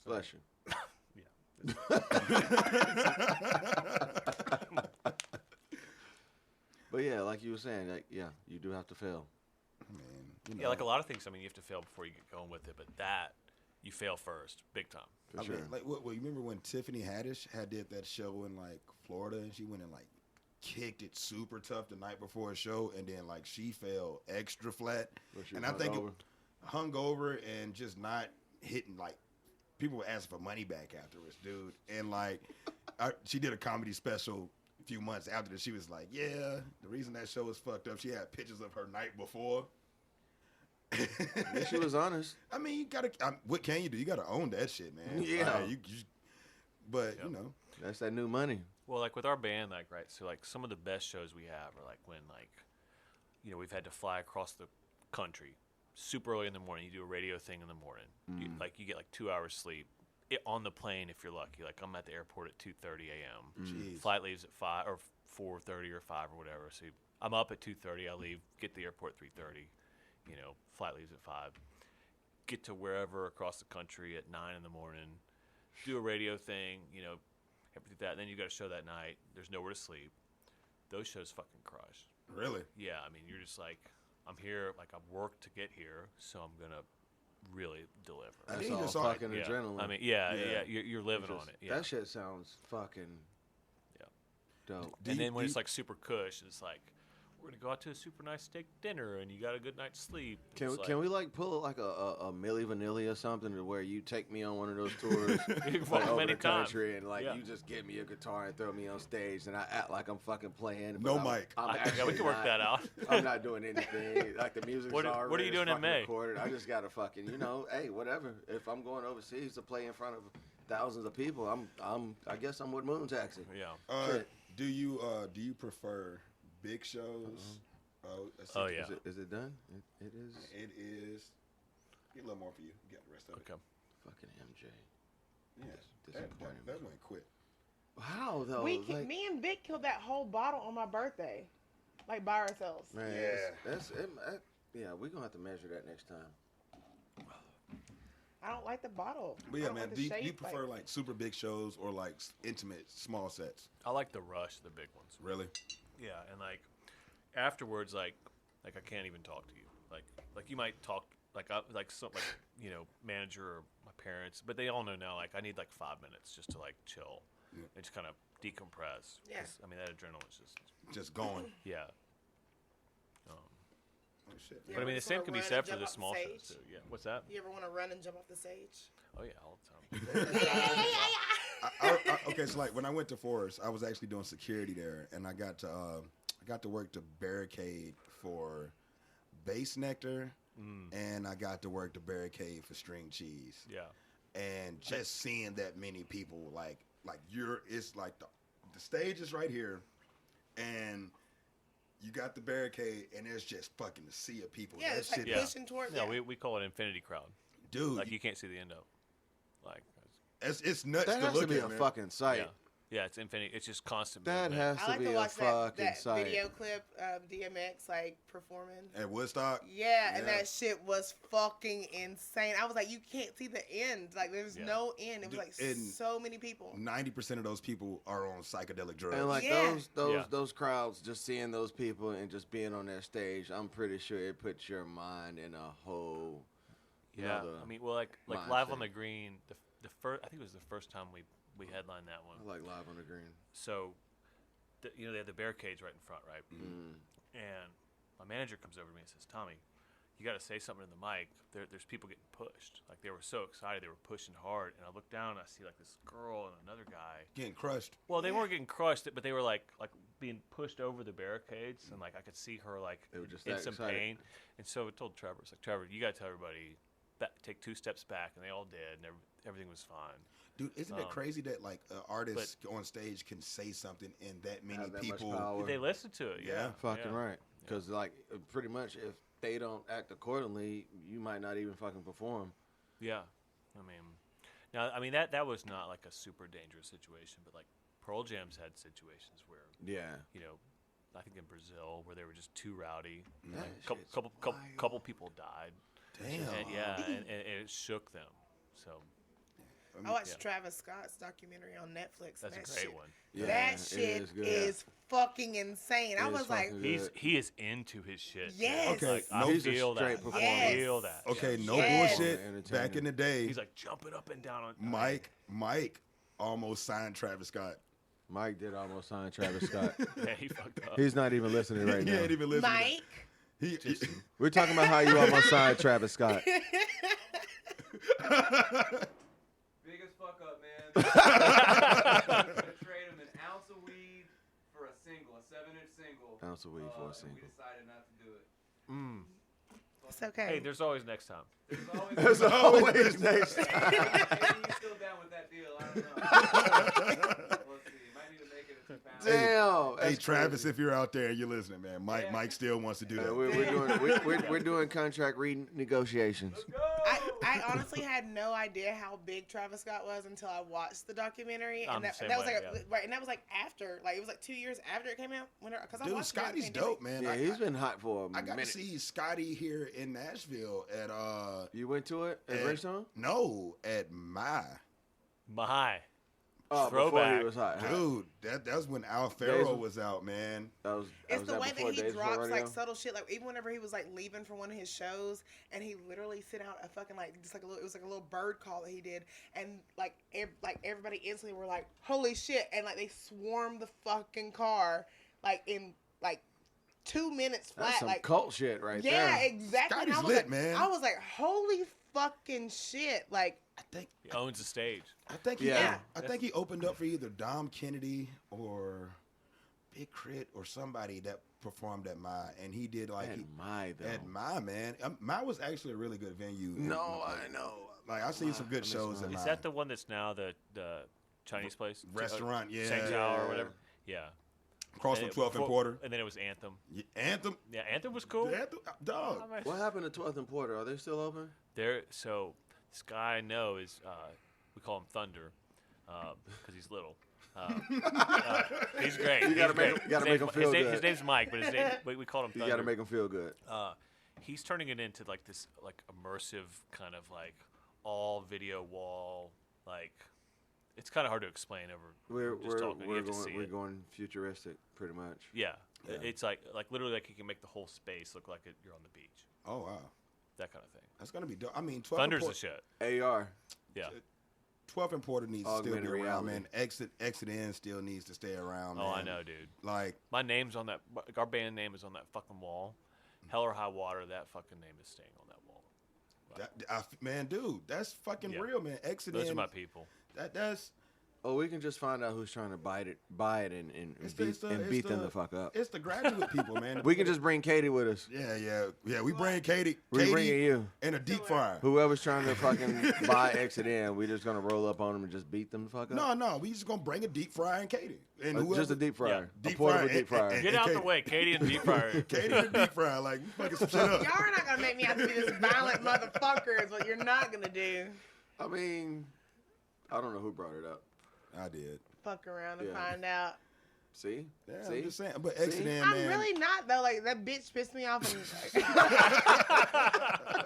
Bless you. But yeah, like you were saying, like yeah, you do have to fail. Man, you know, Yeah, like a lot of things. I mean, you have to fail before you get going with it. But that you fail first, big time. For I sure. mean, like, what, you remember when Tiffany Haddish did that show in like Florida, and she went and like kicked it super tough the night before a show, and then like she fell extra flat, Was she and I think hungover? it hung over and just not hitting. Like people were asking for money back afterwards, dude, and like she did a comedy special a few months after that. She was like, "Yeah, the reason that show was fucked up, she had pictures of her night before." Yeah, she was honest. I mean, you gotta. What can you do? You gotta own that shit, man. Yeah. But Yep. you know, That's that new money. Well, like with our band, like right, so like some of the best shows we have are like when like, you know, we've had to fly across the country super early in the morning. You do a radio thing in the morning. You get like 2 hours sleep on the plane if you're lucky. Like I'm at the airport at 2:30 a.m. Jeez. Flight leaves at 5 or 4:30 or 5 or whatever. So I'm up at 2:30. I leave, get to the airport at 3:30. You know, flight leaves at 5. Get to wherever across the country at 9 in the morning. Do a radio thing. You know, everything that. Then you got a show that night. There's nowhere to sleep. Those shows fucking crush. really. Yeah, I mean, you're just like, I'm here. Like I've worked to get here, so I'm gonna really deliver. That's you all just saw it. fucking Yeah. adrenaline. I mean, yeah. Yeah. You're living Just- on it. Yeah. That shit sounds fucking Yeah. dope. Do and you- then when do it's you- like super cush, it's like we're gonna go out to a super nice steak dinner, and you got a good night's sleep. Can It's we like pull like a Milli Vanilli or something to where you take me on one of those tours You can like, fuck 'em over the anytime. country and like Yeah. you just give me a guitar and throw me on stage and I act like I'm fucking playing. but No I'm, mic. I'm yeah, we actually can work not. that out. I'm not doing anything. Like the music's What are already you doing in fucking May? recorded. I just gotta fucking hey whatever. If I'm going overseas to play in front of thousands of people, I guess I'm with Moon Taxi. Yeah. Uh, do you prefer big shows? Let's see. Oh, yeah. Is it done? It is. It is. Get a little more for you. Get the rest of it. Okay. Fucking MJ. Yeah. Disappointing. That went quick. How though? Me and Vic killed that whole bottle on my birthday, like by ourselves. Man, Yeah. that's yeah. We're gonna have to measure that next time. I don't like the bottle. But I yeah, don't man. like Do the you shape, prefer like super big shows or like intimate small sets? I like the rush, the big ones. Really? Yeah, and like afterwards, like I can't even talk to you. Like you might talk some manager or my parents, but they all know now. Like I need like 5 minutes just to like chill Yeah. and just kind of decompress. Yeah. 'Cause, I mean that adrenaline's just Just going. yeah. Oh shit. Yeah. But I mean the just same wanna can be run said and for jump the off the small shows stage? too. Yeah. What's that? You ever want to run and jump off the stage? Oh yeah, all the time. Okay, so like when I went to Forest, I was actually doing security there, and I got to work to barricade for Base Nectar, and I got to work to barricade for String Cheese. Yeah. And just seeing that many people like like it's like the stage is right here, and you got the barricade, and there's just fucking a sea of people. Yeah, that it's like shit, pushing toward. Yeah, Yeah, we call it infinity crowd. dude. Like you can't see the end of. Like it's nuts That to has look to be at, a man. fucking sight. Yeah, it's infinity. It's just constant. That movement. has I to like be to a watch fucking that sight. video clip of DMX like performing. At Woodstock. Yeah, and that shit was fucking insane. I was like, you can't see the end. Like, there's no end. It was like And so many people. 90% of those people are on psychedelic drugs. And like Yeah. those crowds, just seeing those people and just being on that stage, I'm pretty sure it puts your mind in a whole. Yeah, another I mean, well, like mindset. Live on the Green, the first, I think it was the first time we headlined that one. I like Live on the Green. So, they had the barricades right in front, right? Mm. And my manager comes over to me and says, "Tommy, you got to say something in the mic. There's people getting pushed. Like they were so excited, they were pushing hard." And I look down and I see like this girl and another guy. Getting crushed. Well, they weren't getting crushed, but they were like being pushed over the barricades, and like I could see her like They were just in that some excited. pain. And so I told Trevor, "It's like Trevor, you got to tell everybody take 2 steps back," and they all did, and everything was fine. Dude, isn't it crazy that like an artist on stage can say something and that many Have that much people? power. They listened to it, yeah. Fucking yeah. right. Because like pretty much if they don't act accordingly, you might not even fucking perform. Yeah, I mean that was not like a super dangerous situation, but like Pearl Jam's had situations where Yeah. I think in Brazil where they were just too rowdy. That shit's Couple people died. Damn. And it shook them. So I watched Travis Scott's documentary on Netflix. that's and a that great shit, one. Yeah, that it shit is good. is fucking insane. I It is was like, fucking good. He is into his shit. Yes. Okay, Like, I no- He's a feel that. straight performer. I feel that. Okay, no Yes. bullshit. Entertaining. Back in the day, He's like jumping up and down on Mike almost signed Travis Scott. Mike did almost sign Travis Scott. Yeah, he fucked up. He's not even listening right He now. ain't even listening. Mike. He, We're talking about how you almost signed Travis Scott. Biggest fuck up, man. I trade him an ounce of weed for a single, a 7-inch single. Ounce of weed for a and single. We decided not to do it. It's okay. Hey, there's always next time. There's always There's always next time. Maybe he's still down with that deal. I don't know. We'll see. Might need to make it a 2 pounds. Damn. hey that's Travis, crazy. if you're out there and you're listening, man, Mike still wants to do that. We're doing contract renegotiations. I honestly had no idea how big Travis Scott was until I watched the documentary, I'm and the that, same that was way, like yeah. right, and that was like after, like it was like 2 years after it came out. Because I Dude, watched it during the Scotty's pandemic. dope, man. Yeah, he's been hot for a I got minute. to see Scotty here in Nashville at You went to it at Bridgestone? at my Oh, before Throwback. he was hot. dude. That was when Al Farrow was out, man. That It's was the that way before that he Days Before drops like Radio? subtle shit. Like even whenever he was like leaving for one of his shows, and he literally sent out a fucking like just like a little, it was like a little bird call that he did, and like everybody instantly were like, holy shit, and like they swarmed the fucking car like in like 2 minutes flat. That's some like cult shit right yeah, there. exactly. And Scotty's I was lit, like, man. I was like, holy fucking shit, like. He owns the stage. I think Yeah. he opened up for either Dom Kennedy or Big Crit or somebody that performed at my, and he did like At my, though. at my, man. My was actually a really good venue. No, I know. Like I seen some good miss shows at mine. my Is that the one that's now the Chinese place? restaurant. Yeah, Sang Tower or whatever? Yeah. across from And 12th and before- Porter. And then it was Anthem. Yeah, Anthem, Yeah, Anthem was cool. dog. What happened to 12th and Porter? Are they still open? So this guy I know is, we call him Thunder, because he's little. He's great. You gotta He's make great. him- gotta His make name- him feel His good. name's Mike, but we call him You Thunder. got to make them feel good. He's turning it into like this like immersive kind of like all video wall, like it's kind of hard to explain over just talking. You have to see We're it. going futuristic, pretty much. Yeah. Yeah. It's like literally like you can make the whole space look like you're on the beach, Oh wow, that kind of thing. that's gonna be dope. I mean, 12th Thunder's and the shit. AR. Yeah. 12th and Porter needs to still be Augmented around, reality. man. Exit N still needs to stay around. Oh, I man. know, dude. Like, My name's on that. Our band name is on that fucking wall. Hell or high water, that fucking name is staying on that wall. man, dude, that's fucking Yeah. real, man. Exit Those N, are my people. that's Oh, we can just find out who's trying to buy it, and It's beat them the fuck up. It's the graduate people, man. We can just bring Katie with us. Yeah. We bring Katie. We Katie bringing you. and a deep fryer. Whoever's trying to fucking buy Exit In, we just gonna roll up on them and just beat them the fuck up. No, we just gonna bring a deep fryer and Katie. And Just a deep fryer. Deep a portable fryer deep fryer. and- Get out the Katie. way, Katie and deep fryer. Katie and a deep fryer, like fucking some shit up. Y'all are not gonna make me have to be this violent motherfucker. Is what you're not gonna do. I mean, I don't know who brought it up. I did. Fuck around and Yeah. find out. See? Yeah, See? I'm just saying. But Exit In, I'm man. really not though. Like that bitch pissed me off. And,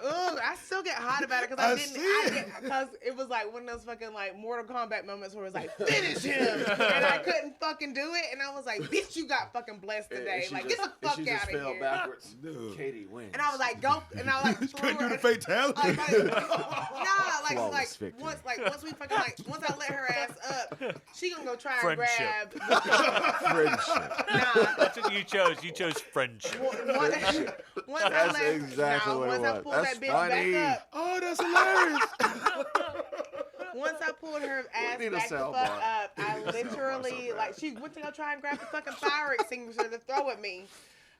ooh, I still get hot about it because I see it. because it was like one of those fucking like Mortal Kombat moments where it was like finish him, and I couldn't fucking do it, and I was like, bitch, you got fucking blessed today. Like get the fuck she just out of fell here. backwards. Dude. Katie wins. And I was like, go, and I like threw Couldn't do her. the fatality. Flawless victory. Once we fucking once I let her ass up, she gonna go try and Friendship. grab. Friendship. Nah. That's what you chose. You chose friendship. Once I That's let, exactly what it once I was. pulled That's that bitch funny. back up, Oh, that's hilarious. once I pulled her ass need a back the fuck soundbar. up, I literally like she went to go try and grab the fucking fire extinguisher to throw at me.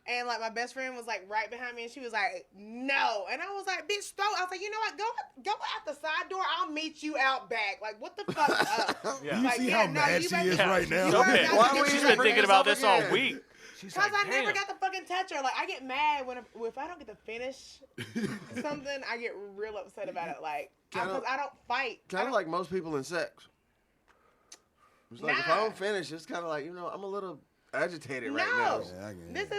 And like my best friend was like right behind me, and she was like, "No," and I was like, "Bitch, throw!" I was like, "You know what? Go out the side door. I'll meet you out back. Like, what the fuck up?" Yeah. You Like, see yeah, how no, mad you she better- is right now? you So better pissed. not Why get we She's your been bring thinking this about up this all again? week. She's Because like, I never damn. got to fucking touch her. Like, I get mad if I don't get to finish something, I get real upset about it. Like, because I don't fight. Kind of like most people in sex. It's like if I Nah. don't finish, it's kind of like, I'm a little agitated right No. now. Yeah, I get it. This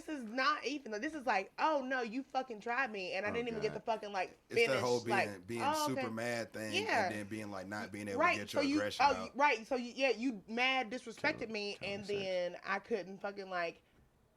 is not even. This is like, oh no, you fucking tried me, and I didn't even get to God. fucking like It's finish. that whole being oh, super okay. mad thing, Yeah. and then being like not being able Right, to get so your you, aggression out. right, so you mad disrespected me, Kinda and sex. then I couldn't fucking like,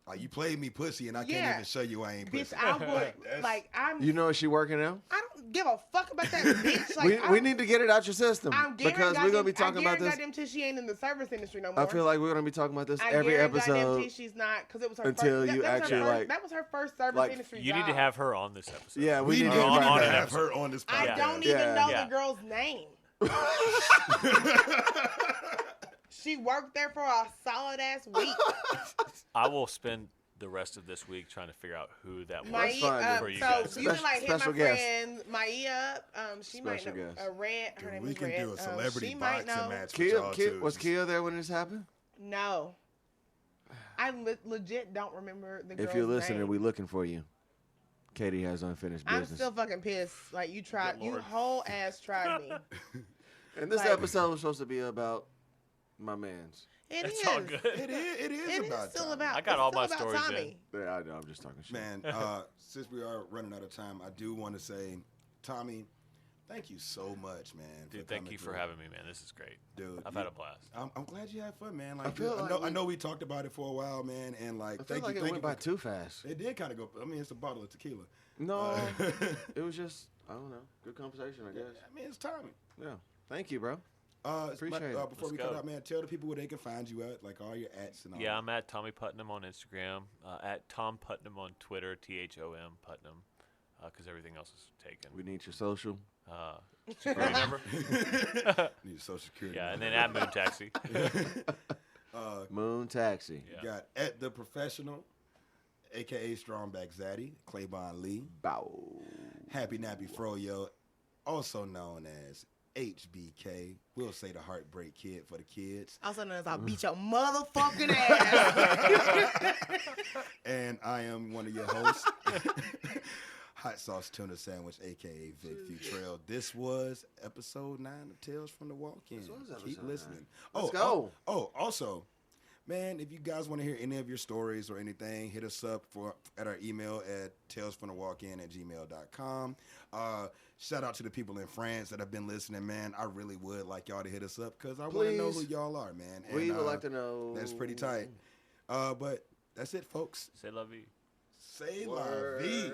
Like you played me pussy, and I can't Yeah. even show you I ain't bitch, pussy. I would That's- like I'm. You know, is she working now? I don't give a fuck about that bitch. Like we need to get it out your system I'm because we're gonna be talking about this. goddamn till she ain't in the service industry no more. I feel like we're gonna be talking about this I every guarantee goddamn episode. till she's not, because it was her until first, you that was her actually, first, like- that was her first service like, industry You job. need to have her on this episode. Yeah, we we need need to to on invite an her. have her on this podcast. I don't Yeah. even know Yeah. the girl's name. She worked there for a solid ass week. I will spend the rest of this week trying to figure out who that was. That's fine, for you so guys. you can like hit my Special guest. friend Maya up. She might Special know. guest. Red. Her Dude, name we is can Red. do a celebrity she might boxing know. match with y'all too. Was Kia there when this happened? No. I legit don't remember the girl's If you're listening, name. we looking for you. Katie has unfinished I'm business. still fucking pissed. Like you tried, Good you Lord. whole ass tried me. And this like- episode was supposed to be about my man's. It It's is. all good. It is It about is still time. about. I got it's all still my about stories in. Tommy. Yeah, I know. I'm just talking shit. Man, since we are running out of time, I do want to say, Tommy, thank you so much, man. Dude, thank you for having me, man. This is great. Dude, I've had a blast. I'm glad you had fun, man. Like, I feel like I we- know we talked about it for a while, man, and like, I feel thank like you, it thank went you by for- too fast. It did kind of go. I mean, it's a bottle of tequila. No, it was just, I don't know, good conversation, I guess. I mean, it's Tommy. Yeah. Thank you, bro. Appreciate it. Before Let's we cut go. out, man, tell the people where they can find you at, like all your ats and all. Yeah, that. I'm at Tommy Putnam on Instagram, at Tom Putnam on Twitter, THOM Putnam, because everything else is taken. We need your social. Security number? Need social security. Yeah, and then at Moon Taxi. Moon Taxi. Yeah. You got at the professional, aka Strongback Zaddy, Claybon Lee, Bow. Happy Nappy Froyo, also known as HBK. We'll say the Heartbreak Kid for the kids. Also known as I'll beat your motherfucking ass. And I am one of your hosts, Hot Sauce Tuna Sandwich, aka Vic Futrell. This was episode 9 of Tales from the Walk-In. This was Keep episode listening. 9. Let's go. Also, man, if you guys want to hear any of your stories or anything, hit us up at our email at talesfromthewalkin@gmail.com. Shout out to the people in France that have been listening, man. I really would like y'all to hit us up because I want to know who Please. y'all are, man. And, We would like to know. That's pretty tight. But that's it, folks. Say la vie. Say la Word. vie.